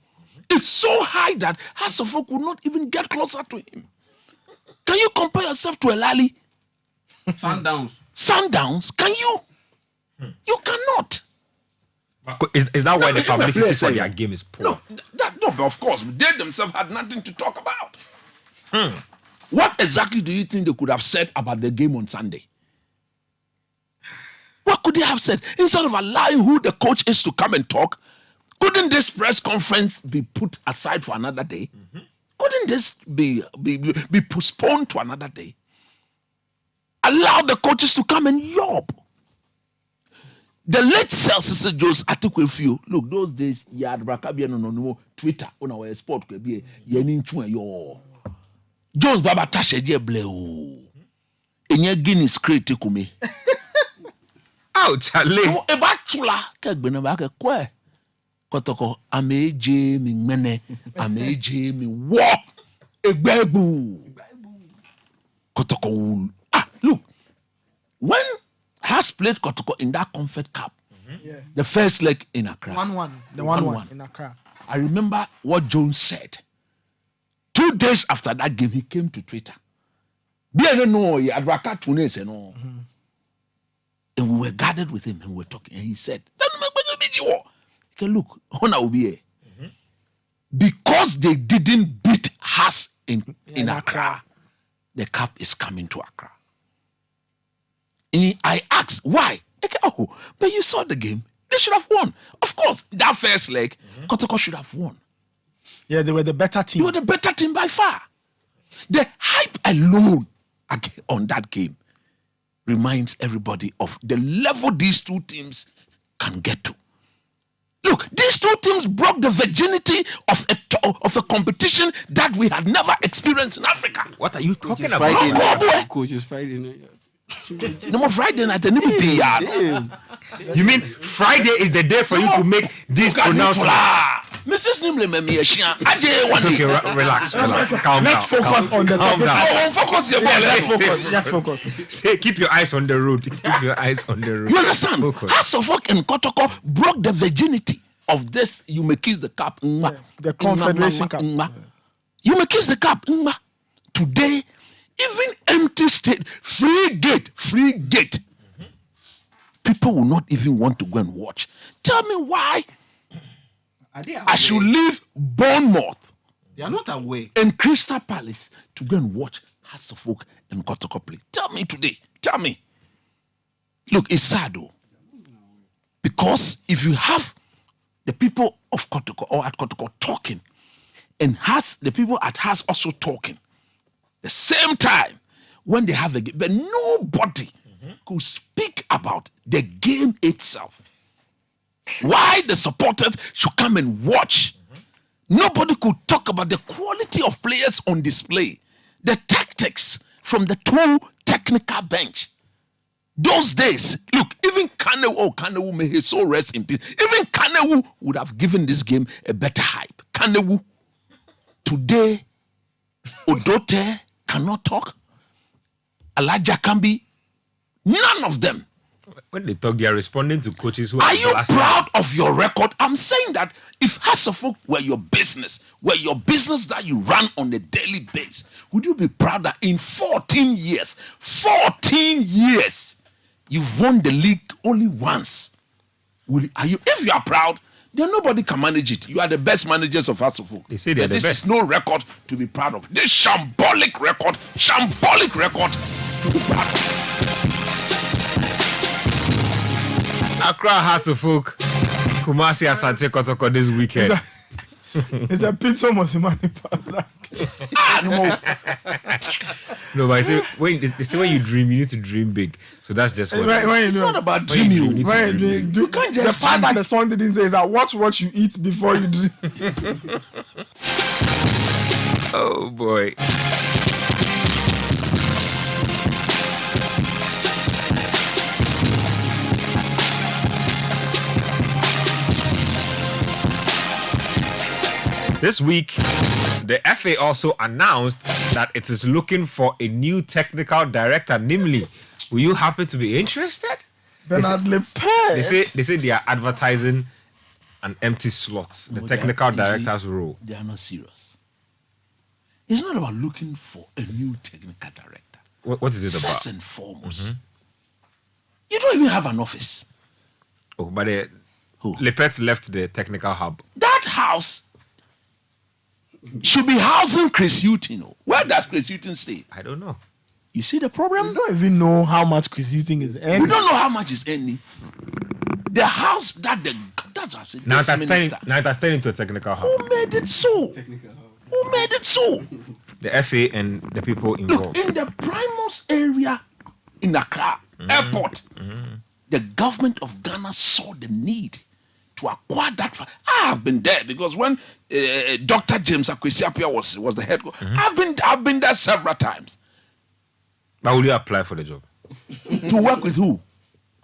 is so high that Hasselhoff would not even get closer to him. Can you compare yourself to Elali? Sundowns? Can you? You cannot. Is that why the publicity for their game is poor? No, but of course, they themselves had nothing to talk about. What exactly do you think they could have said about the game on Sunday? What could they have said? Instead of allowing who the coach is to come and talk, couldn't this press conference be put aside for another day? Couldn't this be postponed to another day? Allow the coaches to come and yob. The late Celsius Jones Atikwefiu. Look, those days, you had Brakabian on Twitter on our sport. Jones Baba Tasha Bleu. A enye Guinness crate kume. Ouch, Charlie. So e ba chula ke gbe na ba ke kwe. Kotoko ameje mi mene, ameje mi wo. Egbebu. Kotoko. Look. When Has played Kotoko in that Comfort Cup, the first leg in Accra. 1-1. The 1-1 in Accra. I remember what Jones said. 2 days after that game, he came to Twitter. And we were gathered with him and we were talking. And he said, look, Honor will be here. Because they didn't beat Has in Accra, the cup is coming to Accra. And I asked, why? Oh, but you saw the game. They should have won. Of course, that first leg, Kotoko should have won. Yeah, they were the better team. They were the better team by far. The hype alone on that game reminds everybody of the level these two teams can get to. Look, these two teams broke the virginity of a competition that we had never experienced in Africa. What are you talking about? Coach is Friday night. No more Friday night. You mean Friday is the day for you to make these pronouncements? Mrs. Nimble, it's okay, relax. Calm Let's focus on the topic. Let's focus. Say, keep your eyes on the road. Keep your eyes on the road. You understand? Hasselhoff and Kotoko broke the virginity of this. You may kiss the cup. The Confederation Cup. You may kiss the cup. Today, even empty state, free gate. People will not even want to go and watch. Tell me why I should leave Bournemouth. They are not away. And Crystal Palace to go and watch Hasselhoff and Kotoko play. Tell me today. Tell me. Look, it's sad though. Because if you have the people of Kotoko or at Kotoko talking, and the people at Has also talking, the same time when they have a game, but nobody could speak about the game itself. Why the supporters should come and watch. Nobody could talk about the quality of players on display, the tactics from the two technical bench. Those days, look, even Kanewu, may his soul rest in peace. Even Kanewu would have given this game a better hype. Kanewu. Today, Odote cannot talk. Elijah Kambi, none of them. When they talk, they are responding to coaches who are you proud of your record? I'm saying that if Hasselhoff were your business that you run on a daily basis, would you be proud that in 14 years, you've won the league only once? If you are proud, then nobody can manage it. You are the best managers of Hasselhoff. They say they're the best. This is no record to be proud of. This shambolic record to be proud of. Accra Hasselhoff, Kumasi Asante Kotoko this weekend. It's a pizza Mosimani. No, but they say when you dream, you need to dream big. So that's just what it's not about dreaming. You can't just the part that the song didn't say is that watch what you eat before you dream. Oh boy. This week, the FA also announced that it is looking for a new technical director. Namely, will you happen to be interested? Bernard Lepet. They say they are advertising an empty slot, the technical director's role. They are not serious. It's not about looking for a new technical director. What is it about? First and foremost, you don't even have an office. Oh, but Lepet left the technical hub. That house should be housing Chris Hughton. Where does Chris Hughton stay? I don't know. You see the problem? We don't even know how much Chris Hughton is earning. We don't know how much is earning. The house that now it has turned into a technical hub. Who made it so? The FA and the people involved. Look, in the Primus area in Accra airport, the government of Ghana saw the need to acquire that. I have been there because when Dr. James Akwesi Appiah was the head coach, I've been there several times. But will you apply for the job? To work with who?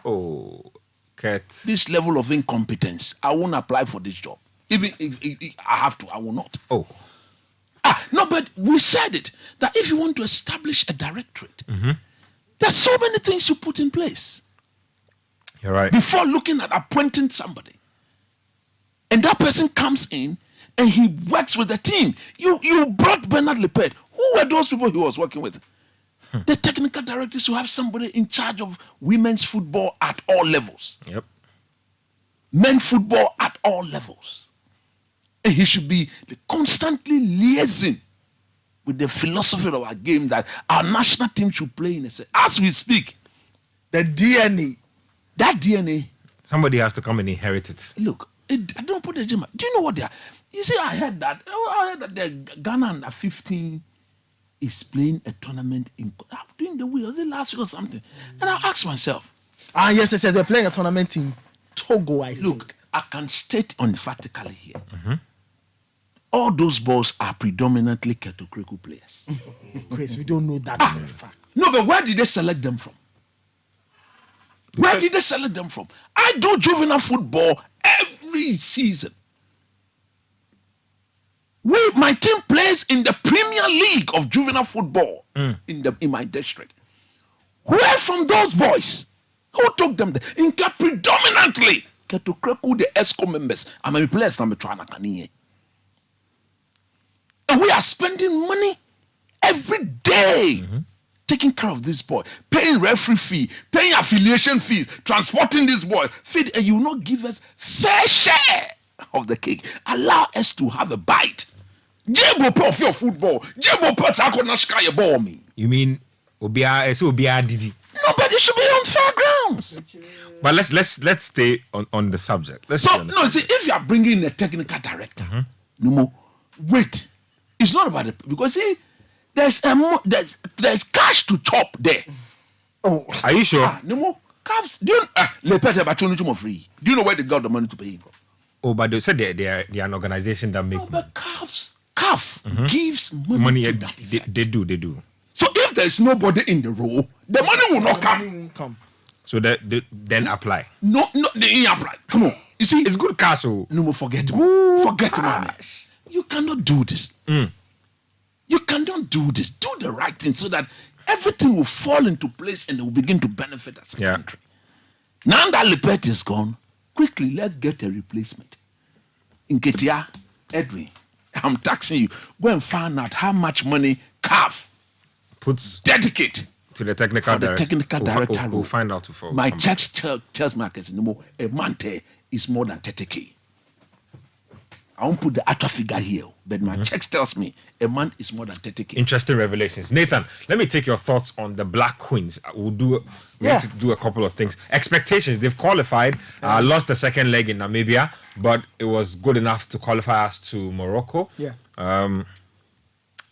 Oh, Kurt. This level of incompetence. I won't apply for this job. Even if I have to, I will not. Oh. No, but we said it, that if you want to establish a directorate, there's so many things you put in place. You're right. Before looking at appointing somebody. And that person comes in and he works with the team. You brought Bernard Lepet. Who were those people he was working with? The technical directors who have somebody in charge of women's football at all levels. Yep. Men football at all levels. And he should be constantly liaising with the philosophy of our game that our national team should play in. As we speak, the DNA. That DNA. Somebody has to come and inherit it. Look, I don't put the gym. Do you know what they are? You see, I heard that the Ghana under 15 is playing a tournament during the week, or the last week or something. And I asked myself. Yes, they're playing a tournament in Togo, I think. Look, I can state emphatically here. All those boys are predominantly Ketokreku players. Chris, we don't know that for a fact. No, but where did they select them from? Where did they select them from? I do juvenile football every season. My team plays in the Premier League of juvenile football in my district. Where from those boys? Who took them there? In predominantly Ketokreku, the ESCO members. I'm a player, I'm trying to. And we are spending money every day taking care of this boy, paying referee fee, paying affiliation fees, transporting this boy, feed, and you will not give us fair share of the cake. Allow us to have a bite. Jebo per of your football. Jebo per tako nashka ball me. You mean Obia Didi? No, but it should be on fair grounds. But let's stay on the subject. See, if you are bringing in a technical director, no more. Wait. It's not about it because see, there's cash to chop there. Oh, are you sure? No more calves. Do you free? Do you know where they got the money to pay him? Oh, but they said they are an organization that make. No, but CAF gives money to that effect. They do. So if there's nobody in the role, the money will not come. So then apply. No, they ain't apply. Come on. You see, it's good cash. No more forget money. You cannot do this. You cannot do this. Do the right thing so that everything will fall into place and it will begin to benefit as a country. Now that Lepet is gone, quickly let's get a replacement. In Ketia, Edwin, I'm taxing you. Go and find out how much money CAF puts dedicate to the technical director. The technical director. We'll find out before. My checks tells me a month is more than 30K. I won't put the actual figure here, but my checks tells me a month is more than 30K. Interesting revelations. Nathan, let me take your thoughts on the Black Queens. We need to do a couple of things. Expectations, they've qualified, lost the second leg in Namibia, but it was good enough to qualify us to Morocco.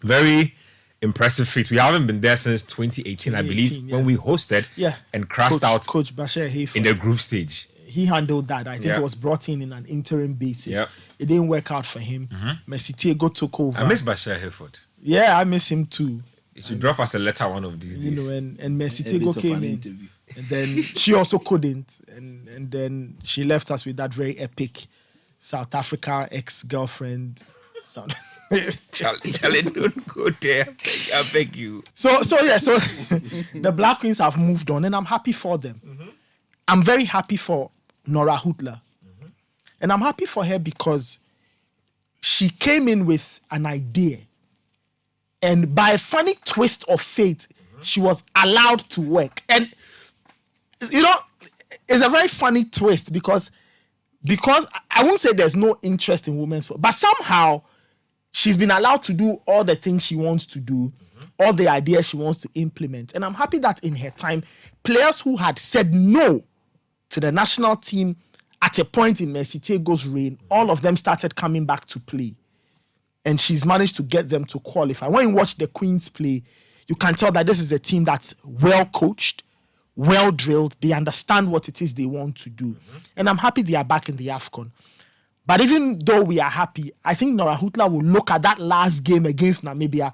Very impressive feat. We haven't been there since 2018, I believe, when we hosted and crashed out Coach Bashir Hayford in the group stage. He handled that. I think it was brought in an interim basis. It didn't work out for him. Messi Tego took over. I miss Bashir Hayford. Yeah, I miss him too. You should drop us a letter one of these days. And Messi Tego came in. And then she also couldn't. And then she left us with that very epic South Africa ex-girlfriend. Charlie, don't go there. I beg you. So the Black Queens have moved on and I'm happy for them. I'm very happy for Nora Hutler. And I'm happy for her because she came in with an idea. And by a funny twist of fate, she was allowed to work. And, it's a very funny twist because I won't say there's no interest in women's sport, but somehow she's been allowed to do all the things she wants to do, all the ideas she wants to implement. And I'm happy that in her time, players who had said no to the national team at a point in Messi Tego's reign, all of them started coming back to play. And she's managed to get them to qualify. When you watch the Queens play, you can tell that this is a team that's well coached, well drilled. They understand what it is they want to do. And I'm happy they are back in the Afcon. But even though we are happy, I think Nora Hutler will look at that last game against Namibia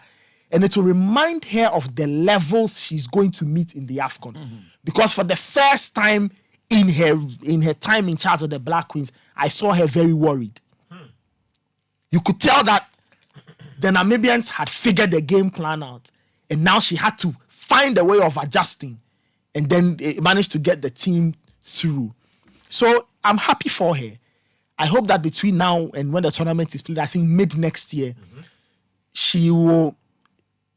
And it will remind her of the levels she's going to meet in the Afcon. Because for the first time in her time in charge of the Black Queens, I saw her very worried. You could tell that the Namibians had figured the game plan out, and now she had to find a way of adjusting, and then managed to get the team through. So I'm happy for her. I hope that between now and when the tournament is played, I think mid next year, she will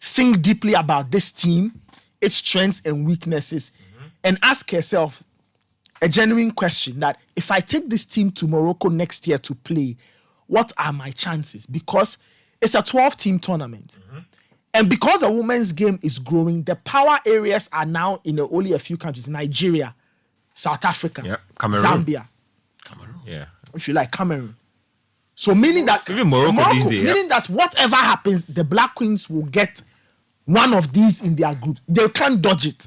think deeply about this team, its strengths and weaknesses, and ask herself a genuine question that if I take this team to Morocco next year to play, what are my chances? Because it's a 12-team tournament. And because the women's game is growing, the power areas are now in only a few countries: Nigeria, South Africa, Cameroon. Zambia. Yeah. If you like, Cameroon. So meaning that even Morocco these days, meaning that whatever happens, the Black Queens will get one of these in their group. They can't dodge it.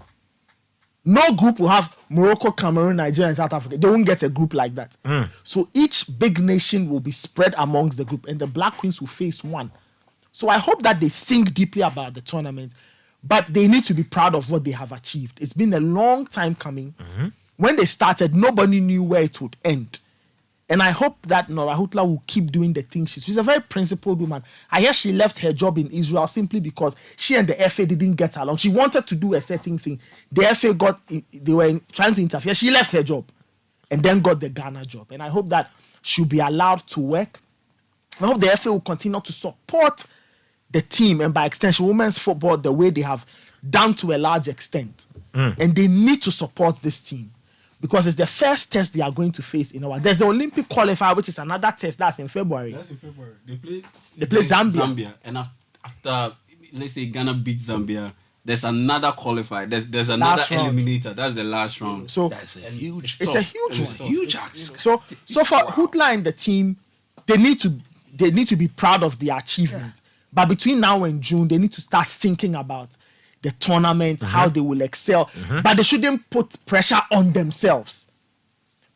No group will have Morocco, Cameroon, Nigeria, and South Africa. They won't get a group like that. So each big nation will be spread amongst the group, and the Black Queens will face one. So I hope that they think deeply about the tournament, but they need to be proud of what they have achieved. It's been a long time coming. When they started, nobody knew where it would end. And I hope that Nora Hutla will keep doing the things she's a very principled woman. I hear she left her job in Israel simply because she and the FA didn't get along. She wanted to do a certain thing. The FA they were trying to interfere. She left her job and then got the Ghana job. And I hope that she'll be allowed to work. I hope the FA will continue to support the team and by extension women's football the way they have done to a large extent. And they need to support this team because it's the first test they are going to face in our. There's the Olympic qualifier, which is another test that's in February. That's in February. They play Zambia. And after let's say Ghana beats Zambia, there's another qualifier. There's another eliminator. That's the last round. So that's a huge. It's a huge ask. So for Hutla and the team, they need to be proud of their achievement. But between now and June, they need to start thinking about the tournament, how they will excel. But they shouldn't put pressure on themselves.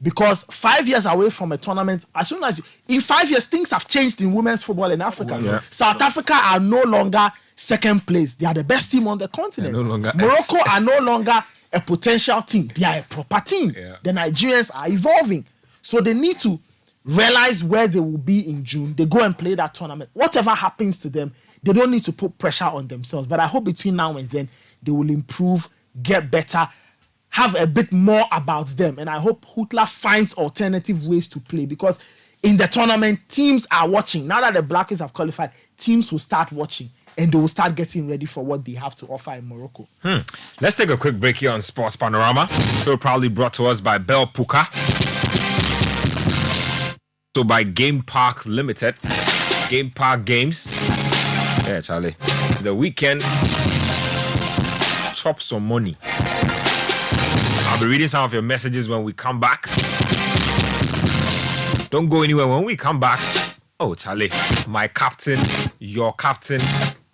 Because 5 years away from a tournament, as soon as in 5 years, things have changed in women's football in Africa. South Africa are no longer second place. They are the best team on the continent. Morocco are no longer a potential team. They are a proper team. The Nigerians are evolving. So they need to realize where they will be in June. They go and play that tournament. Whatever happens to them, they don't need to put pressure on themselves. But I hope between now and then, they will improve, get better, have a bit more about them. And I hope Hutla finds alternative ways to play because in the tournament, teams are watching. Now that the Black Queens have qualified, teams will start watching and they will start getting ready for what they have to offer in Morocco. Let's take a quick break here on Sports Panorama. So proudly brought to us by Bell Puka. So by Game Park Limited. Game Park Games. Yeah, Charlie. The weekend. Chop some money. I'll be reading some of your messages when we come back. Don't go anywhere when we come back. Oh, Charlie. My captain, your captain,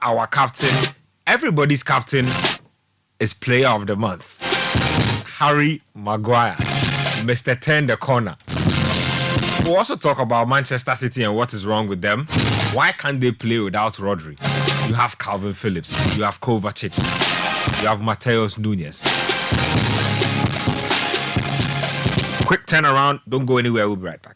our captain, everybody's captain is Player of the Month. Harry Maguire. Mr. Turn the Corner. We'll also talk about Manchester City and what is wrong with them. Why can't they play without Rodri? You have Calvin Phillips. You have Kovacic. You have Mateus Nunes. Quick turnaround. Don't go anywhere. We'll be right back.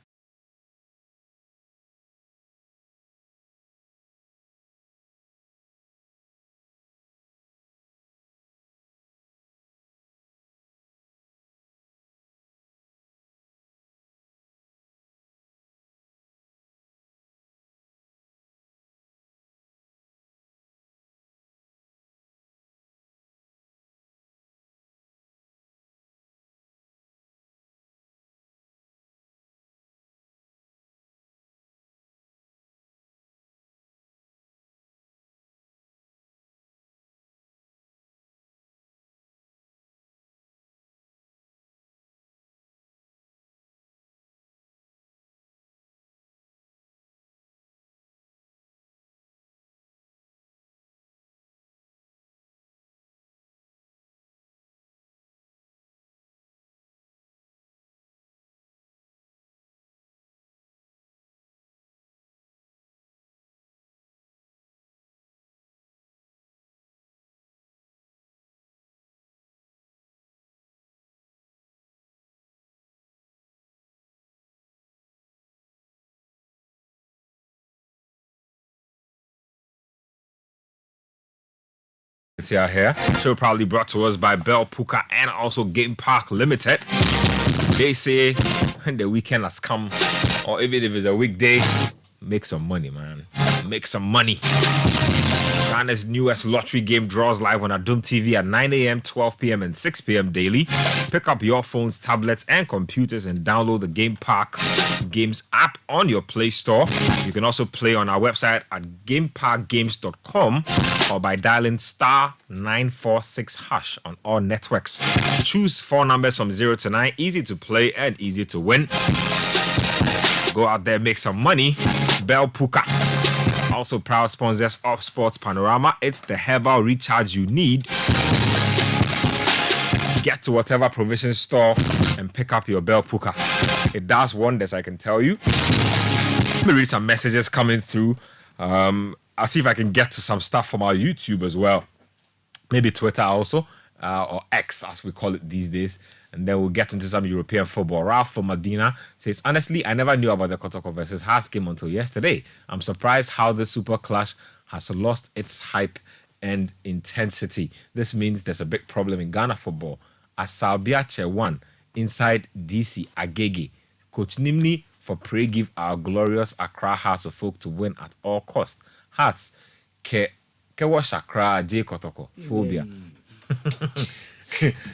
It's here. Show proudly brought to us by Bell Puka and also Game Park Limited. They say when the weekend has come, or even if it's a weekday, make some money, man. Make some money. Ghana's newest lottery game draws live on Adum TV at 9 a.m., 12 p.m. and 6 p.m. daily. Pick up your phones, tablets, and computers and download the Game Park Games app on your Play Store. You can also play on our website at gameparkgames.com or by dialing *946# on all networks. Choose 4 numbers from 0 to 9. Easy to play and easy to win. Go out there, make some money. Bell Puka. Also proud sponsors of Sports Panorama. It's the herbal recharge you need. Get to whatever provision store and pick up your Bell Puka. It does wonders, I can tell you. Let me read some messages coming through. I'll see if I can get to some stuff from our YouTube as well. Maybe Twitter also, or X as we call it these days. And then we'll get into some European football. Ralph from Medina says, honestly, I never knew about the Kotoko versus Hearts game until yesterday. I'm surprised how the Super Clash has lost its hype and intensity. This means there's a big problem in Ghana football. As Salbiache won inside DC Agege, Coach Nimni for pray give our glorious Accra Hearts of Folk to win at all costs. Hearts, ke wash Accra J Kotoko, phobia.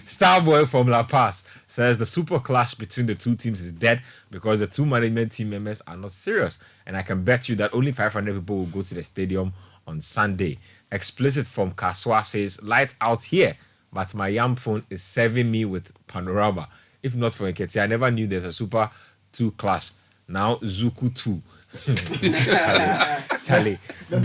Starboy from La Paz says the super clash between the two teams is dead because the two management team members are not serious, and I can bet you that only 500 people will go to the stadium on Sunday. Explicit from Kaswa says, light out here, but my YAM phone is serving me with Panorama. If not for Nketi, I never knew there's a Super 2 clash. Now Zuku 2. Charlie, I'm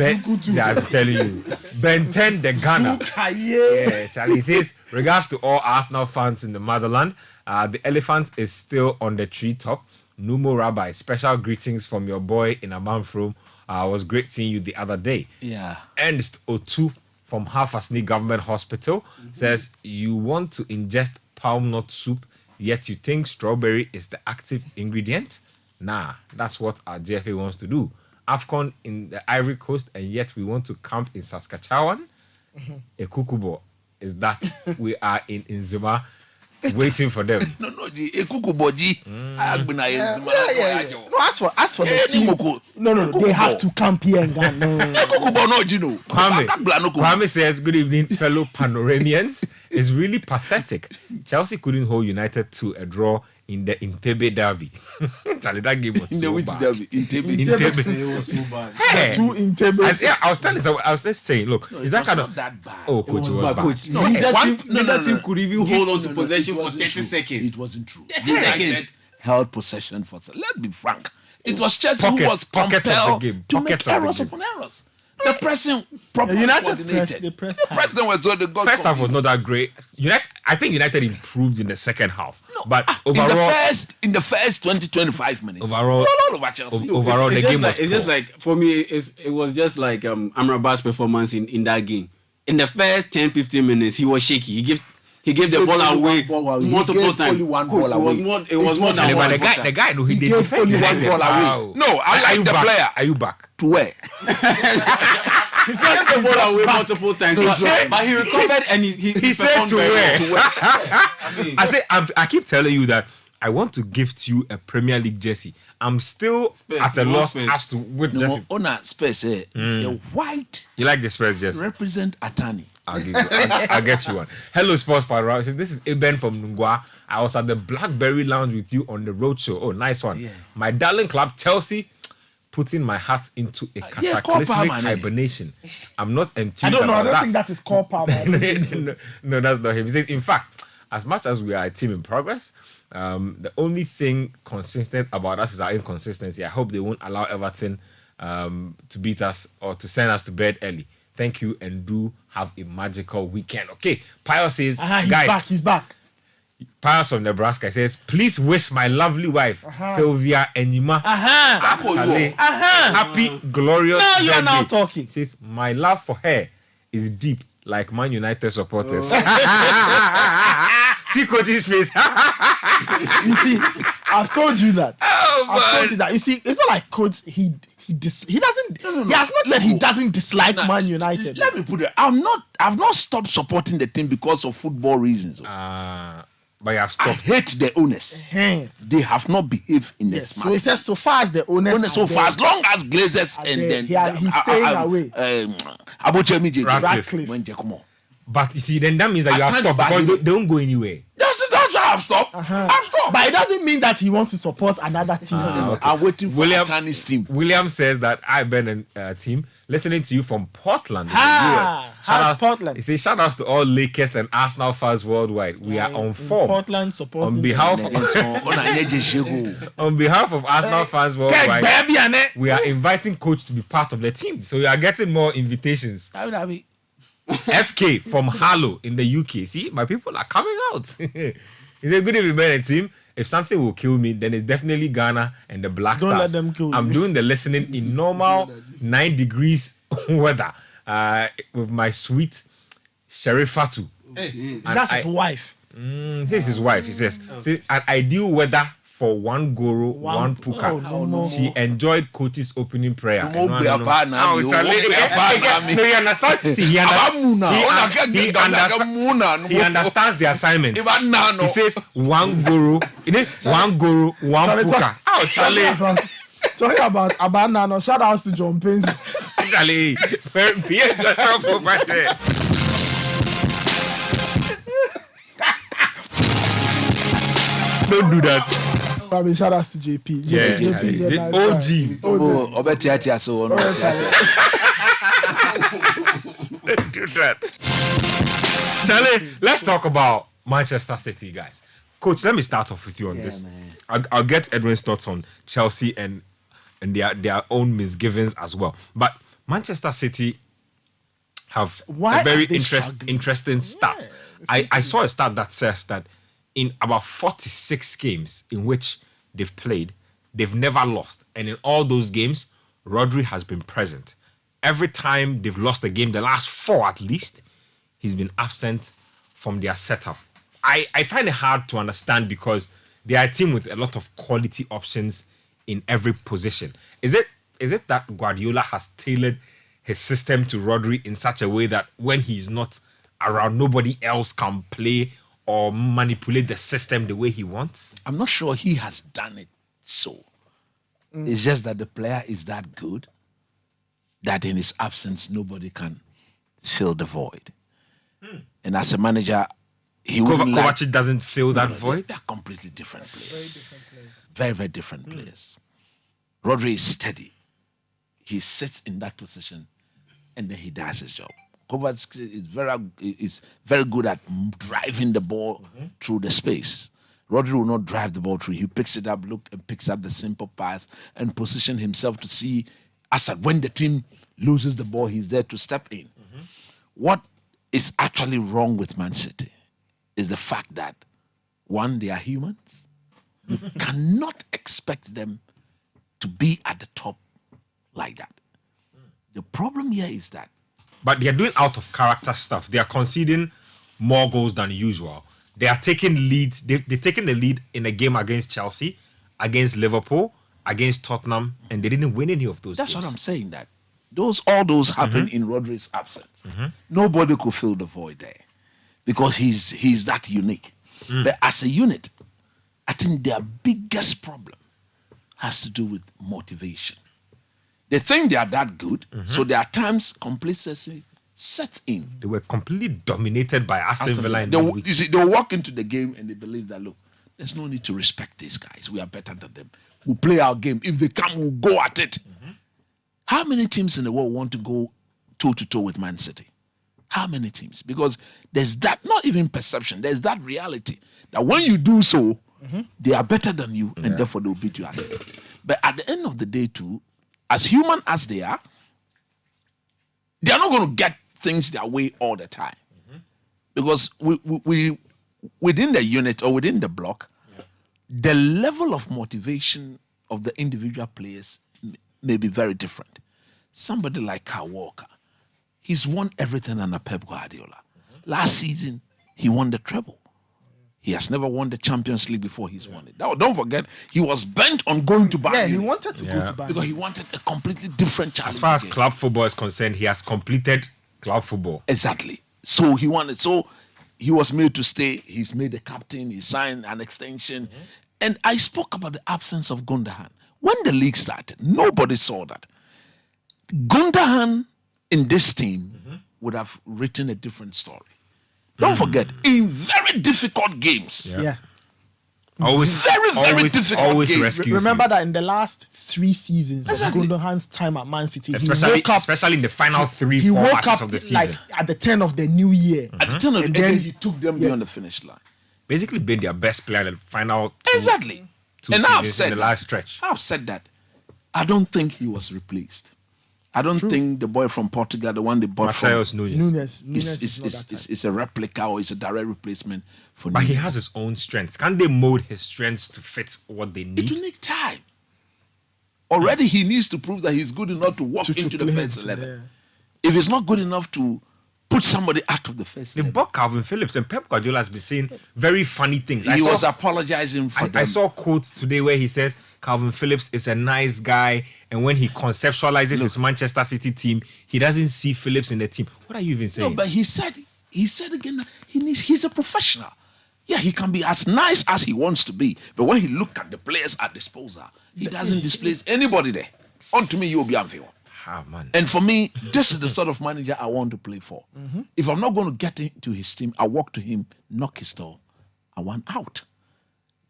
telling you, Ben 10 the Ghana. Yeah, Charlie says, regards to all Arsenal fans in the motherland. The elephant is still on the treetop. Numo Rabbi, special greetings from your boy in Amanfrom. Was great seeing you the other day. Yeah. Ernst Otu from Hafasni Government Hospital says, you want to ingest palm nut soup, yet you think strawberry is the active ingredient? Nah, that's what our JFA wants to do. Afcon in the Ivory Coast, and yet we want to camp in Saskatchewan. Ekukubo is that we are in Nzima waiting for them. No, the Ekukuboji. No, as for the team, no, they have to camp here in Ghana. Ekukubo no, Gino. Kwame says, good evening, fellow Panoramians. It's really pathetic. Chelsea couldn't hold United to a draw in the Entebbe derby. Charlie, that game was so bad. Entebbe. It was so bad. Hey, two Entebbe. I was just saying, look, is that kind of that bad? Oh, coach, it was bad. Coach, neither team could even hold on to possession for 30 seconds. It wasn't true. 30 seconds. Held possession for. Let's be frank. It was Chelsea who was compelled to make errors upon errors. The pressing properly coordinated. The pressing was so the first half was not that great. I think United improved in the second half, but overall, in the first 20-25 minutes, overall, the game was. It's just like for me, it was just like Amrabat's performance in that game. In the first 10-15 minutes, he was shaky. He gave the ball away multiple times. Only one ball away. It was more than one. The guy, no, he gave only one ball away. No, I like the player. Are you back? To where? He gave the ball away multiple times, but he recovered and he said to where? I I keep telling you that I want to gift you a Premier League jersey. I'm still at a loss as to which jersey. Owner Spurs, the white. You like the Spurs jersey? Represent Atani. I'll get you one. Hello, Sports Panorama. This is Eben from Nungwa. I was at the Blackberry Lounge with you on the road show. Oh, nice one. Yeah. My darling club, Chelsea, putting my heart into a cataclysmic hibernation. I'm not enthused about that. I don't think that is called power. No, that's not him. He says, in fact, as much as we are a team in progress, the only thing consistent about us is our inconsistency. I hope they won't allow Everton to beat us or to send us to bed early. Thank you and do have a magical weekend. Okay, Pius says, he's back. Pius from Nebraska says, please wish my lovely wife, Sylvia Enyima, happy, glorious birthday. You are now talking. He says, my love for her is deep, like Man United supporters. See coach's face. You see, I've told you that. I've told you that. You see, it's not like coach. He doesn't. He has not said he doesn't dislike Man United. Let me put it. I've not stopped supporting the team because of football reasons. But you have stopped. I hate the owners. They have not behaved in the smart. So he says, so far as the owners, so far as long as Glazers and then he's staying away. Radcliffe. When come on. But you see, then that means that you have stopped because they don't go anywhere. That's why I've stopped. I've stopped. But it doesn't mean that he wants to support another team. Okay. I'm waiting for Atani's team. William says that I've been a team listening to you from Portland. How's Portland? He says, shout outs to all Lakers and Arsenal fans worldwide. We are on form. Portland supporting. On behalf of Arsenal fans worldwide, we are inviting coach to be part of the team. So you are getting more invitations. FK from Harlow in the UK. See, my people are coming out. He said, good evening, man and team. If something will kill me, then it's definitely Ghana and the Black Stars. Don't let them kill I'm doing the listening in normal 9 degrees weather with my sweet Sherifatu. That's his wife. This is his wife. He says, an ideal weather for one Goro, one Puka. She enjoyed coach's opening prayer. You understand? He understands the assignment. He says one Goro, one Puka. Sorry about Abanano. Shout out to John Pence. Charlie, behave yourself over there. Don't do that. I mean, shout out to JP. JP OG. Don't do that. Charlie, let's talk about Manchester City, guys. Coach, let me start off with you on this. I'll get Edwin's thoughts on Chelsea and their own misgivings as well. But Manchester City have a very interesting stat. I saw a stat that says that in about 46 games in which they've played, they've never lost. And in all those games, Rodri has been present. Every time they've lost a game, the last 4 at least, he's been absent from their setup. I find it hard to understand because they are a team with a lot of quality options in every position. Is it that Guardiola has tailored his system to Rodri in such a way that when he's not around, nobody else can play or manipulate the system the way he wants? I'm not sure he has done it so. It's just that the player is that good that in his absence, nobody can fill the void. And as a manager, he wouldn't Kovacic doesn't fill that void? They're completely different players. Very, very different players. Rodri is steady. He sits in that position and then he does his job. Kovacic is very good at driving the ball through the space. Rodri will not drive the ball through. He picks it up, picks up the simple pass and position himself to see Assad. When the team loses the ball, he's there to step in. What is actually wrong with Man City is the fact that, one, they are humans. You cannot expect them to be at the top like that. The problem here is that, but they're doing out of character stuff. They are conceding more goals than usual. They are taking leads. They're taking the lead in a game against Chelsea, against Liverpool, against Tottenham, and they didn't win any of those That's games. what I'm saying. That all those happen in Rodri's absence. Nobody could fill the void there because he's that unique. But as a unit, I think their biggest problem has to do with motivation. They think they are that good, so there are times complacency sets in. They were completely dominated by Aston Villa. You see, they'll walk into the game and they believe that, look, there's no need to respect these guys. We are better than them. We'll play our game. If they come, we'll go at it. How many teams in the world want to go toe-to-toe with Man City? How many teams? Because there's that, not even perception, there's that reality that when you do so, they are better than you and therefore they'll beat you at it. But at the end of the day, too, as human as they are not going to get things their way all the time. Because we within the unit or within the block, the level of motivation of the individual players may be very different. Somebody like Kyle Walker, he's won everything under Pep Guardiola. Last season, he won the treble. He has never won the Champions League before he's won it. Now, don't forget, he was bent on going to Bayern. Yeah, he wanted to go to Bayern. Because he wanted a completely different challenge. As far as club football is concerned, he has completed club football. Exactly. So he wanted, so he was made to stay. He's made the captain. He signed an extension. And I spoke about the absence of Gundogan. When the league started, nobody saw that. Gundogan in this team would have written a different story. Don't forget, in very difficult games. Yeah. Always, very difficult games. rescues Remember you. that in the last 3 seasons of Gundogan's time at Man City, especially in the final 3-4 matches of the season. Like at the turn of the new year. At the turn of, and then he took them beyond the finish line. Basically, being their best player in the final. Exactly. Two and seasons I've said in the last stretch. I've said that. I don't think he was replaced. I don't think the boy from Portugal, the one they bought Mateus from Nunes is a replica or is a direct replacement for But Nunes. he has his own strengths. Can they mold his strengths to fit what they need? It will take time. Already he needs to prove that he's good enough to walk into the first 11. If he's not good enough to put somebody out of the first 11. They bought Calvin Phillips, and Pep Guardiola has been saying very funny things. He was apologizing for them. I saw a quote today where he says Calvin Phillips is a nice guy, and when he conceptualizes his Manchester City team, he doesn't see Phillips in the team. What are you even saying? No, but he said again, he's a professional. Yeah, he can be as nice as he wants to be, but when he look at the players at disposal, he doesn't display anybody there. On to me, you'll be unfair. Man. And for me, this is the sort of manager I want to play for. If I'm not going to get into his team, I walk to him, knock his door, I want out.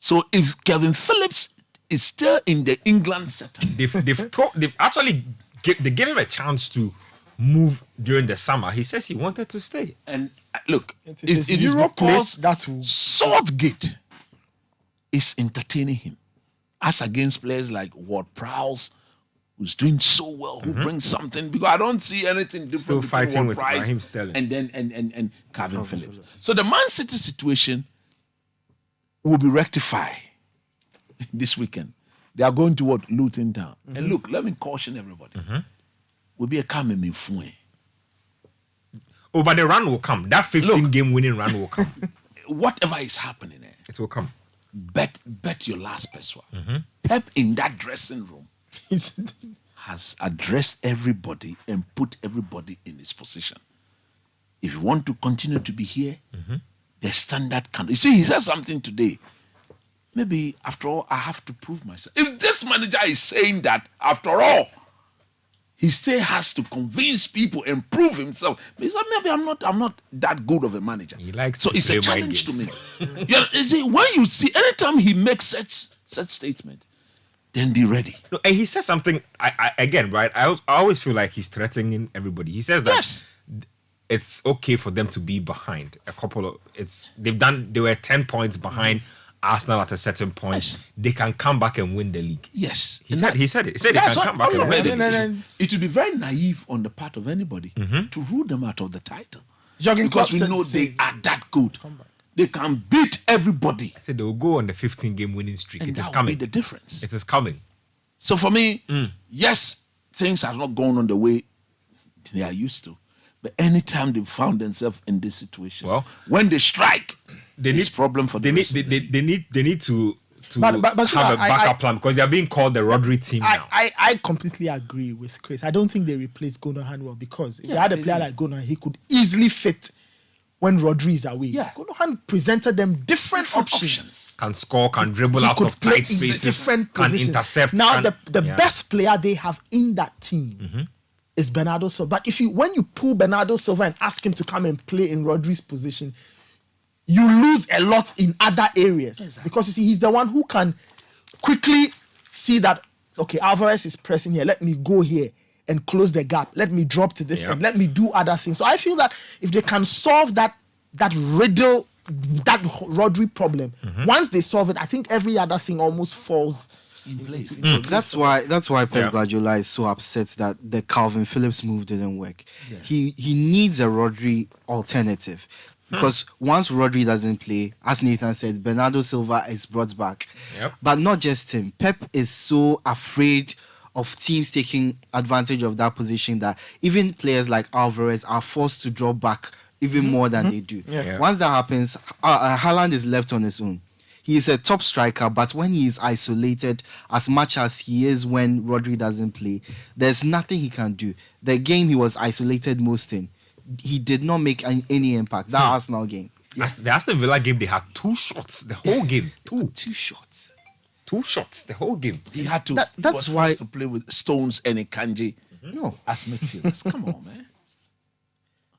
So if Kevin Phillips is still in the England setup, they've actually they gave him a chance to move during the summer. He says he wanted to stay. And look, it is because Southgate is entertaining him, as against players like Ward-Prowse, who's doing so well, who brings something, because I don't see anything different. Still fighting with Ward-Prowse Raheem Sterling and then and Calvin Phillips. So the Man City situation will be rectified this weekend. They are going to Luton Town. And look, let me caution everybody. Will be a coming in Fuen. Oh, but the run will come. That 15-game winning run will come. Whatever is happening there, it will come. Bet your last peso. Pep in that dressing room has addressed everybody and put everybody in its position. If you want to continue to be here, the standard can. You see, he said something today. Maybe after all, I have to prove myself. If this manager is saying that, after all, he still has to convince people and prove himself. He said, maybe I'm not that good of a manager. He likes so to it's play a challenge to mind me. You see, when you see, anytime he makes such statement, then be ready. No, and he says something again, right? I always feel like he's threatening everybody. He says that it's okay for them to be behind a couple of. They were 10 points behind Arsenal at a certain point. They can come back and win the league. Yes, he said it. He said they can come back and win the league. It would be very naive on the part of anybody to rule them out of the title, Jürgen because Klopp we know they are that good. They can beat everybody. I said they will go on the 15-game winning streak. And it is that coming. will be the difference. It is coming. So for me, yes, things have not gone on the way they are used to. But anytime they found themselves in this situation, when they strike, it's problem for them. They need to but have a backup plan, because they are being called the Rodri team now. I completely agree with Chris. I don't think they replaced Gundogan well, because if they had a player like Gundogan, he could easily fit when Rodri is away. Gundogan presented them different options. Can score, can dribble out of tight spaces, can intercept. Now the best player they have in that team is Bernardo Silva. But when you pull Bernardo Silva and ask him to come and play in Rodri's position, you lose a lot in other areas. Exactly. Because you see, he's the one who can quickly see that, okay, Alvarez is pressing here, let me go here and close the gap. Let me drop to this thing. Let me do other things. So I feel that if they can solve that riddle, that Rodri problem, once they solve it, I think every other thing almost falls in place. That's why Pep Guardiola is so upset that the Calvin Phillips move didn't work. He needs a Rodri alternative. Because once Rodri doesn't play, as Nathan said, Bernardo Silva is brought back. But not just him. Pep is so afraid of teams taking advantage of that position that even players like Alvarez are forced to drop back even more than they do. Yeah. Once that happens, Haaland is left on his own. He is a top striker, but when he is isolated as much as he is when Rodri doesn't play, there's nothing he can do. The game he was isolated most in, he did not make any impact. That Arsenal game. The Aston Villa game, they had 2 shots the whole game. Two shots. 2 shots the whole game. He had to. That's why to play with Stones and Kanji. No, as midfielders. Come on, man.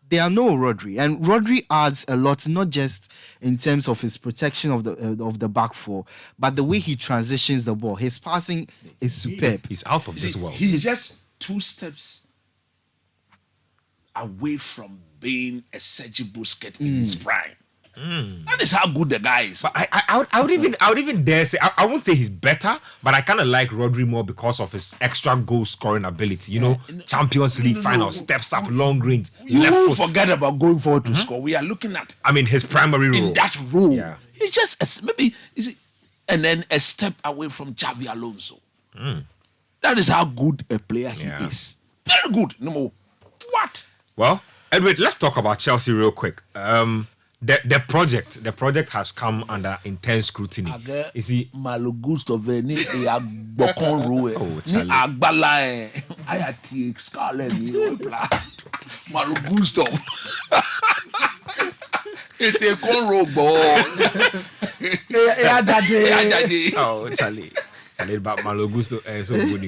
There are no Rodri, and Rodri adds a lot, not just in terms of his protection of the back four, but the way he transitions the ball. His passing is superb. He's out of this world. He's just 2 steps away from being a Sergio Busquets in his prime. That is how good the guy is. But I would even dare say I won't say he's better, but I kind of like Rodri more because of his extra goal scoring ability. You know, Champions League final, steps up, long range, left You foot. forget about going forward to score. We are looking at. I mean, his primary role. In that role, Yeah. he's just maybe and then a step away from Xavi Alonso. That is how good a player he is. Very good. No more. What? Well, Edwin, let's talk about Chelsea real quick. The project has come under intense scrutiny. You see, Malo Gusto Veni Bokon Rue. Ni Agbala Ayati Scarlet Malo Gusto. It's a cornrow ball. Oh, Charlie. But Malo Gusto so good.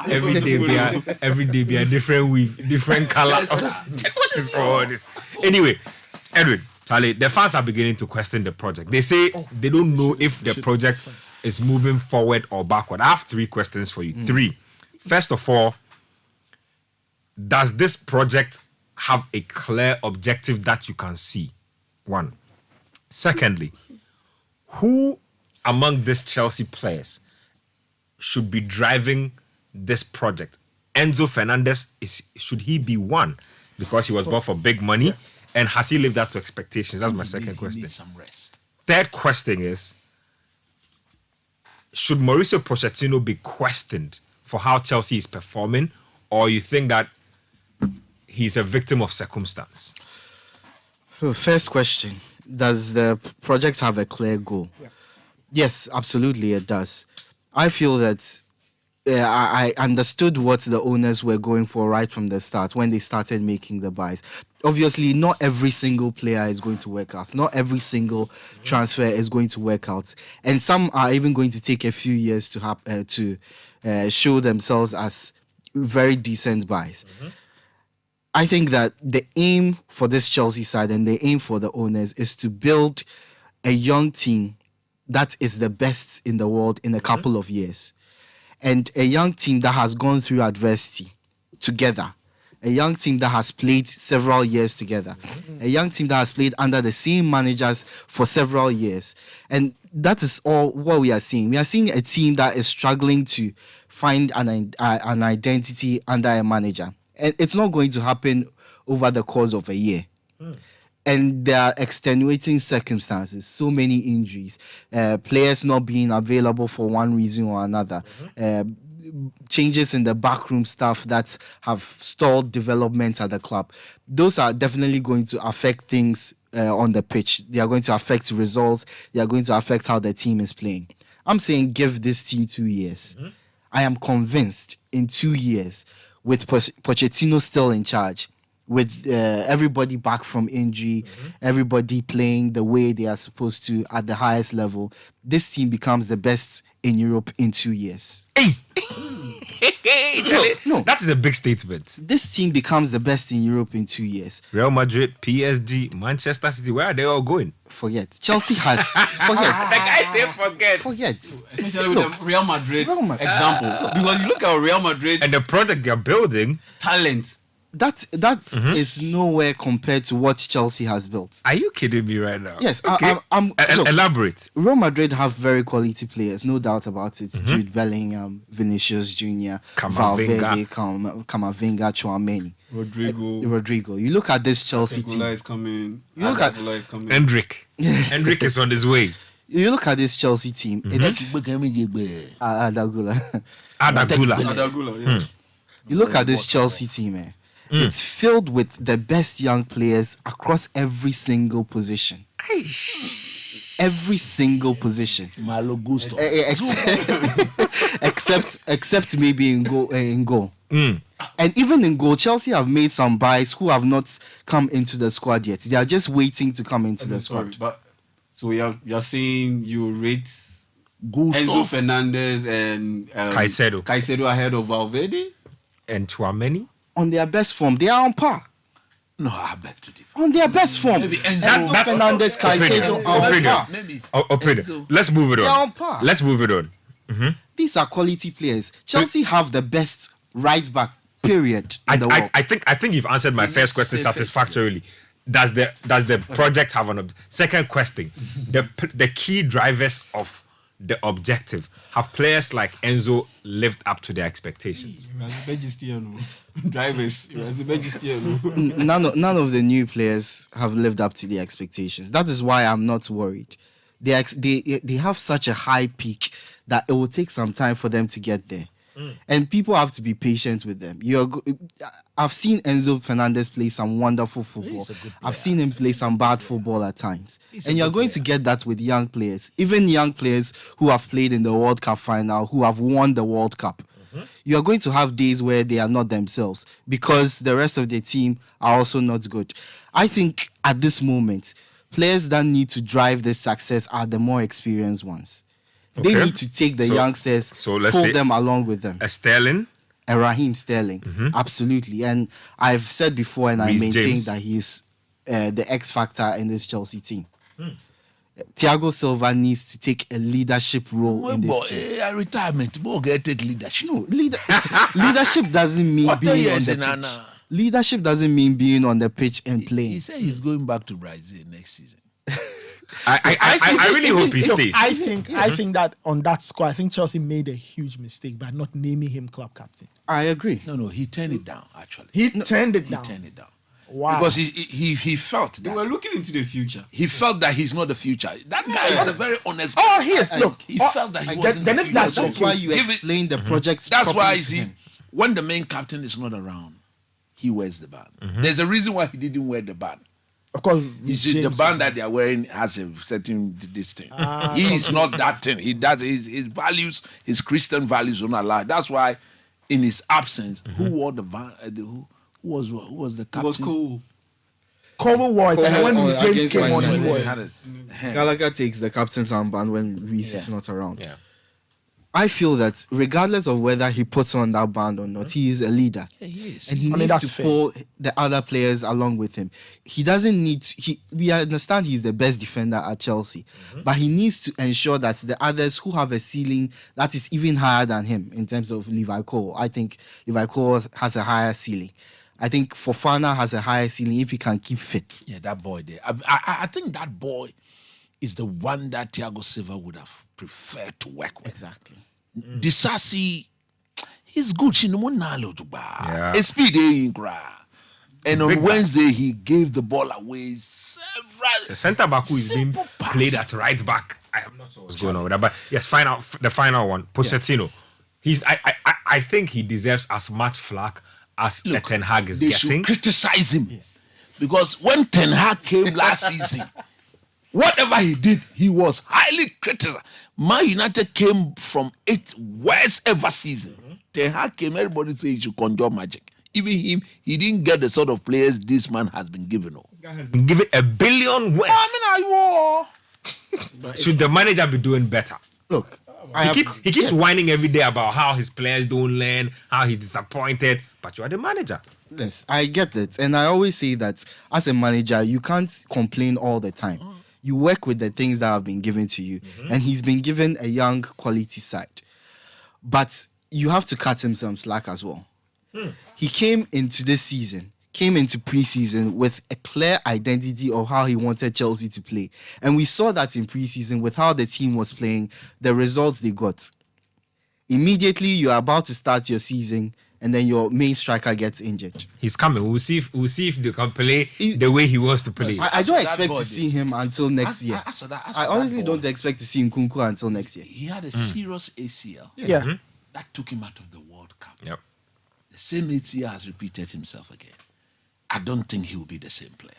Every day be a different weave, different color. What is all this? Anyway, Edwin, Charlie, the fans are beginning to question the project. They say they don't know if the project is moving forward or backward. I have 3 questions for you. 3. First of all, does this project have a clear objective that you can see? 1. Secondly, who among these Chelsea players should be driving this project? Enzo Fernandez, should he be one because he was bought for big money? And has he lived up to expectations? That's my second question. Needs some rest. Third question is, should Mauricio Pochettino be questioned for how Chelsea is performing, or you think that he's a victim of circumstance? First question, does the project have a clear goal? Yeah. Yes, absolutely it does. I feel that I understood what the owners were going for right from the start when they started making the buys. Obviously, not every single player is going to work out. Not every single transfer is going to work out. And some are even going to take a few years to show themselves as very decent buys. I think that the aim for this Chelsea side and the aim for the owners is to build a young team that is the best in the world in a couple of years. And a young team that has gone through adversity together. A young team that has played several years together. A young team that has played under the same managers for several years. And that is all what we are seeing. We are seeing a team that is struggling to find an identity under a manager. And it's not going to happen over the course of a year. And there are extenuating circumstances, so many injuries, players not being available for one reason or another, changes in the backroom staff that have stalled development at the club. Those are definitely going to affect things on the pitch. They are going to affect results. They are going to affect how the team is playing. I'm saying give this team 2 years. I am convinced in 2 years, with Pochettino still in charge, with everybody back from injury, everybody playing the way they are supposed to at the highest level, this team becomes the best in Europe in 2 years. Hey, Charlie, no, that is a big statement. This team becomes the best in Europe in 2 years. Real Madrid, PSG, Manchester City, where are they all going? Forget. Chelsea has... Forget. Like I say forget. Forget. Especially with the Real Madrid example. Because you look at Real Madrid... And the project they're building... Talent. That is nowhere compared to what Chelsea has built. Are you kidding me right now? Yes. Okay. Look, elaborate. Real Madrid have very quality players, no doubt about it. Jude Bellingham, Vinicius Jr., Valverde, Camavinga, Chouameni. Rodrigo. You look at this Chelsea team. Is coming. You look at Hendrick. Hendrick is on his way. You look at this Chelsea team. It's Adagula. Adagula. You look at this Chelsea team, It's filled with the best young players across every single position. Every single position. Malo Gusto. Except maybe in goal. And even in goal, Chelsea have made some buys who have not come into the squad yet. They are just waiting to come into the squad. But so you're saying you rate Gusto, Enzo Fernandez and Caicedo ahead of Valverde and Tchouaméni on their best form. They are on par. No, I beg to differ. On their best form. Maybe Enzo Fernandez, Caicedo are on par. Let's move it on. They are on par. Let's move it on. These are quality players. Chelsea have the best right back. Period. In the world. I think you've answered my first question satisfactorily. Does the project have an second question? The key drivers of the objective, have players like Enzo lived up to their expectations? Drivers, none of the new players have lived up to the expectations. That is why I'm not worried. They have such a high peak that it will take some time for them to get there. And people have to be patient with them. I've seen Enzo Fernandez play some wonderful football. I've seen him play some bad football at times. And you're going to get that with young players. Even young players who have played in the World Cup final, who have won the World Cup. You are going to have days where they are not themselves because the rest of the team are also not good. I think at this moment, players that need to drive this success are the more experienced ones. They need to take the youngsters, pull them along with them. Sterling? Raheem Sterling, absolutely. And I've said before, and I maintain that he's the X factor in this Chelsea team. Thiago Silva needs to take a leadership role in this team. Retirement, take leadership. No, leadership doesn't mean being on the pitch. Leadership doesn't mean being on the pitch and playing. He said he's going back to Brazil next season. I really hope he stays. I think that on that score, I think Chelsea made a huge mistake by not naming him club captain. I agree. No, he turned it down. Actually, he turned it down. Wow. Because he felt that they were looking into the future. He felt that he's not the future. That guy is a very honest. Oh, he is. Look, he felt that he wasn't the future. That's why you explain the project. That's why when the main captain is not around, he wears the band. There's a reason why he didn't wear the band. Of course, you see, the band that they are wearing has a certain this thing. He is not that thing. He does his values, his Christian values don't allow. That's why, in his absence, who wore the who was the captain? It was Cole. Cole wore it, and when James came on, he wore it. Gallagher takes the captain's armband when Reece is not around. Yeah. I feel that regardless of whether he puts on that band or not, he is a leader. Yeah, he is. And he needs to pull the other players along with him. He doesn't need to, we understand he's the best defender at Chelsea, but he needs to ensure that the others who have a ceiling that is even higher than him in terms of Levi Cole. I think Levi Cole has a higher ceiling. I think Fofana has a higher ceiling if he can keep fit. Yeah, that boy there. I think that boy is the one that Thiago Silva would have preferred to work with. Exactly. Disasi, he's good. Yeah. And on Wednesday, he gave the ball away several. The centre back who is being played at right back. I am not sure what's going on with that. But yes, the final one, Pochettino. I think he deserves as much flack as Ten Hag is they getting. Should criticize him. Yes. Because when Ten Hag came last season, whatever he did, he was highly criticized. Man United came from its worst ever season. Ten Hag came, everybody said he should conjure magic. Even him, he didn't get the sort of players this man has been given. Give it $1 billion worth. Should the manager be doing better? Look, he keeps whining every day about how his players don't learn, how he's disappointed, but you are the manager. Yes, I get that. And I always say that as a manager, you can't complain all the time. You work with the things that have been given to you. And he's been given a young quality side. But you have to cut him some slack as well. He came into this season, came into preseason with a clear identity of how he wanted Chelsea to play. And we saw that in preseason with how the team was playing, the results they got. Immediately, you're about to start your season, and then your main striker gets injured. He's coming. We'll see if they can play the way he wants to play. I don't expect to see him until next year. I honestly don't expect to see Nkunku until next year. He had a serious ACL. Yeah. That took him out of the World Cup. Yep. the same ACL has repeated himself again. I don't think he will be the same player.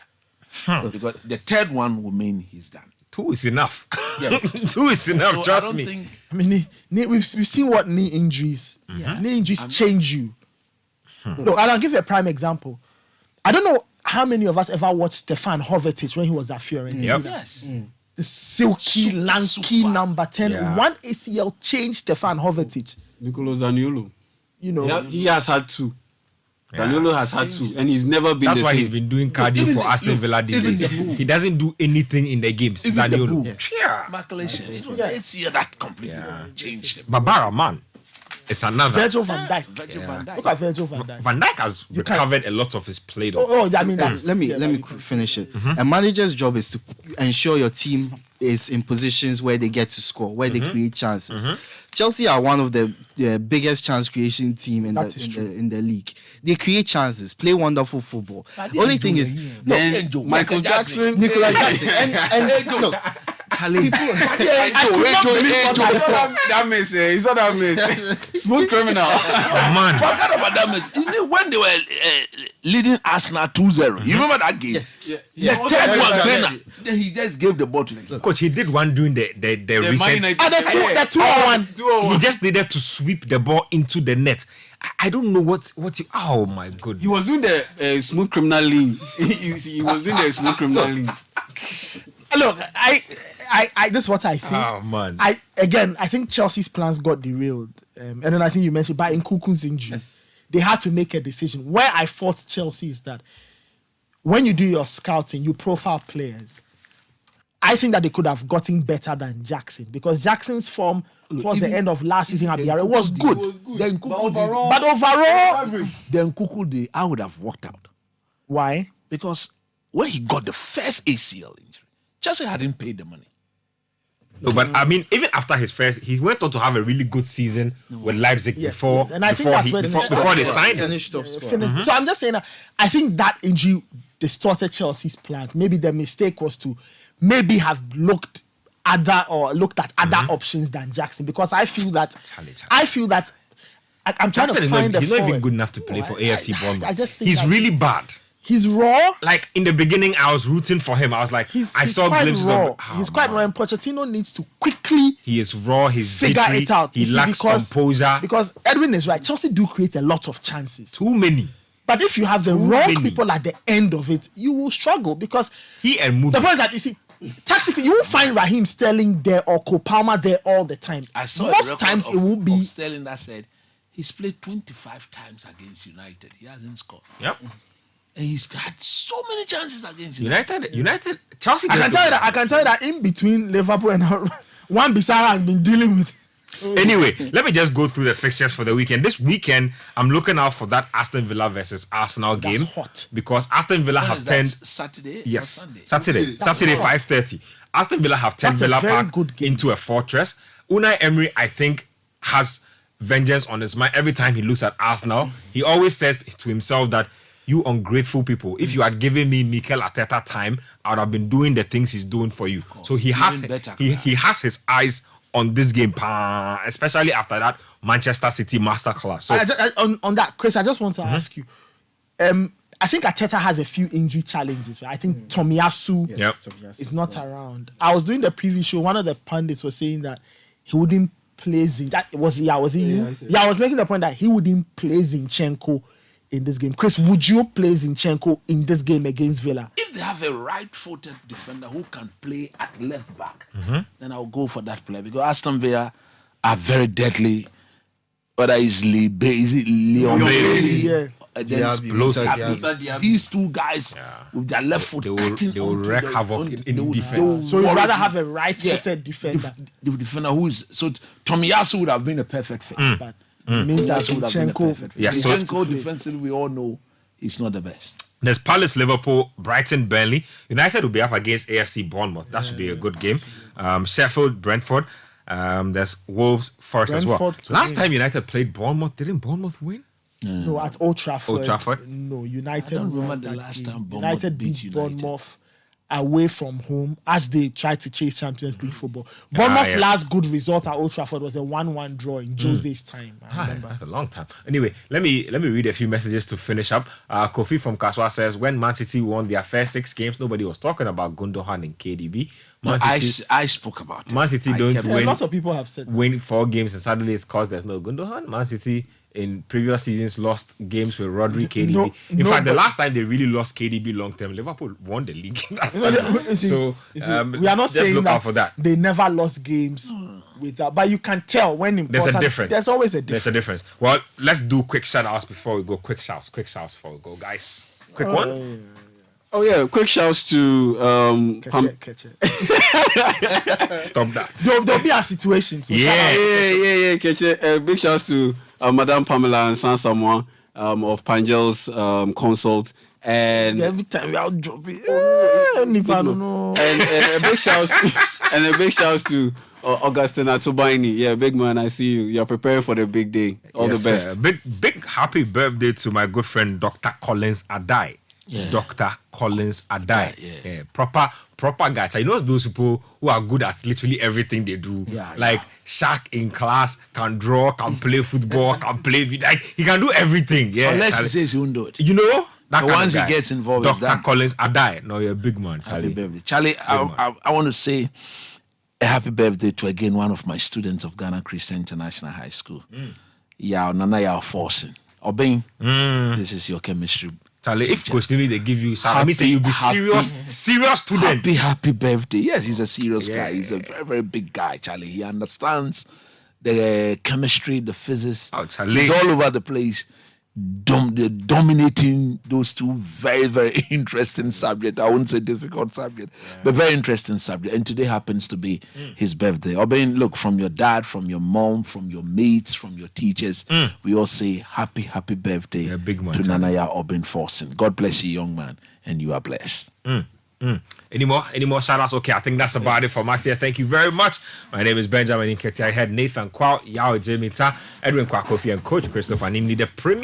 Because the third one will mean he's done. 2 is enough. Yeah. 2 is enough, So trust I don't me. think I mean, we've seen what knee injuries. Knee injuries change you. Look, and I'll give you a prime example. I don't know how many of us ever watched Stefan Jovetic when he was at Fiorentina. Yep. Yes. The silky, lanky number 10. Yeah. One ACL changed Stefan Jovetic. Nicolo Zaniolo. You know, Yeah, he has had 2. Zaniolo has had 2, and he's never been That's the why same. he's been doing cardio for Aston Villa these days. He doesn't do anything in the games. Zaniolo. Yeah. Marcolation. It was the ACL that completely changed him. Barbara, man, it's another. Virgil van Dijk. Virgil van Dijk. Look at Virgil van Dijk. Van Dijk has recovered a lot of his play, though. Oh, I mean, let me finish it. A manager's job is to ensure your team is in positions where they get to score, where they create chances. Chelsea are one of the biggest chance creation team in the league. They create chances, play wonderful football. Only thing is, Michael Jackson, Nicolas Jackson, and look. Charlie. That miss, he saw that miss. Smooth criminal. Man. Forget about that miss. You know, when they were leading Arsenal 2-0, you remember that game? Yes. The third one, then he just gave the ball to the Coach, he did one during the recent. The 2-1. He just needed to sweep the ball into the net. I don't know what he. Oh my goodness. He was doing the smooth criminal lean. He was doing the smooth criminal lean. Look, I this is what I think. Oh man. I think Chelsea's plans got derailed, and then I think you mentioned by Nkunku's injury, they had to make a decision. Where I fought Chelsea is that when you do your scouting, you profile players. I think that they could have gotten better than Jackson because Jackson's form towards the end of last season at Villarreal was good. But overall, then Kuku, I would have walked out. Why? Because when he got the first ACL injury, Chelsea hadn't paid the money. No, but I mean, even after his first, he went on to have a really good season with Leipzig before. And I think that's where before they signed him. So I'm just saying that I think that injury distorted Chelsea's plans. Maybe the mistake was to maybe have looked at other options than Jackson because I feel that I'm trying to find he's not even good enough to play for AFC Bournemouth. I just think he's really bad. He's raw. Like in the beginning, I was rooting for him. I was like, I saw glimpses of. He's quite raw, and Pochettino needs to quickly. He is raw. He's figure jittery, it out. He lacks composure. Because Edwin is right. Chelsea do create a lot of chances. Too many. But if you have the wrong people at the end of it, you will struggle because he and Moody. The point is that you see, tactically, you won't find Raheem Sterling there or Cole Palmer there all the time. I saw most times it will be Sterling that said he's played 25 times against United. He hasn't scored. Yep. And he's had so many chances against United, Chelsea. I can tell you that in between Liverpool and Wan Bissaka has been dealing with. Anyway, let me just go through the fixtures for the weekend. This weekend, I'm looking out for that Aston Villa versus Arsenal game. That's hot. Because Aston Villa have turned Saturday. Yes, Sunday? Saturday 5:30. Aston Villa have turned Villa Park into a fortress. Unai Emery, I think, has vengeance on his mind every time he looks at Arsenal. He always says to himself that, you ungrateful people, if you had given me Mikel Arteta time, I would have been doing the things he's doing for you. So he has has his eyes on this game, especially after that Manchester City masterclass. So on that, Chris, I just want to ask you. I think Arteta has a few injury challenges. Right? I think Tomiyasu is not around. I was doing the preview show. One of the pundits was saying that he wouldn't play was it you? Yeah, I was making the point that he wouldn't play Zinchenko in this game. Chris, would you play Zinchenko in this game against Villa? If they have a right-footed defender who can play at left back, then I'll go for that player because Aston Villa are very deadly. Whether it's Leon Bailey, these two guys with their left foot, they will wreak havoc in defense. So you'd rather have a right-footed defender. The defender who is Tomiyasu would have been a perfect fit. But means that Zinchenko defensively, we all know he's not the best. There's Palace, Liverpool, Brighton, Burnley. United will be up against AFC Bournemouth. That should be a good game. Sheffield, Brentford. There's Wolves, Forest as well. Last time United played Bournemouth, didn't Bournemouth win? No, at Old Trafford. Old Trafford? No, United. I don't remember the last time Bournemouth United beat Bournemouth away from home as they try to chase Champions League football. Bournemouth's last good result at Old Trafford was a 1-1 draw in Jose's time. I remember. That's a long time. Anyway, let me read a few messages to finish up. Kofi from Kaswa says, when Man City won their first 6 games, nobody was talking about Gundogan and KDB. I spoke about it. Man City don't win. A lot of people have said win 4 games and suddenly it's because there's no Gundogan. Man City in previous seasons lost games with Rodri, KDB. In fact, the last time they really lost KDB long term, Liverpool won the league. We are not saying look out for that. They never lost games with that, but you can tell when important. There's a difference. There's always a difference. There's a difference. Well, let's do quick shout outs before we go. Quick shouts before we go, guys. Quick one. Oh yeah, quick shouts to Catch it. Stop that. There'll be a situation. So yeah. Catch it. Big shouts to Madame Pamela and San Samoa of Pangel's consult. And every time we out drop it. And a big shout to Augustine Atubaini. Yeah, big man, I see you. You're preparing for the big day. All the best. Big happy birthday to my good friend Dr. Collins Adai. Yeah. Dr. Collins Adai. Yeah. Proper guy. So you know those people who are good at literally everything they do. Like Shaq in class, can draw, can play football, can play video. Like, he can do everything. Yeah. Unless he says he won't do it. You know? That once he gets involved, Dr. Collins Adai. No, you're a big man, Charlie. Happy birthday. Charlie, I want to say a happy birthday to again one of my students of Ghana Christian International High School. Yeah, Nana Yao Forcing. Obeng, this is your chemistry. Charlie, if Coach Nili, they give you something, say you'll be serious student. Happy birthday. Yes, he's a serious guy. He's a very, very big guy, Charlie. He understands the chemistry, the physics. Oh, Charlie. He's all over the place. Dominating those two very, very interesting subjects. I wouldn't say difficult subject, but very interesting subject. And today happens to be his birthday. Obin, look, from your dad, from your mom, from your mates, from your teachers, we all say happy birthday big man, to Nanaya Obin Forsen. God bless you, young man, and you are blessed. Any more shout outs? Okay, I think that's about it from us here. Thank you very much. My name is Benjamin Nketi. I had Nathan Kwao, Yao Jemita, Edwin Kwakofi, and Coach Christopher Nimni, the Premier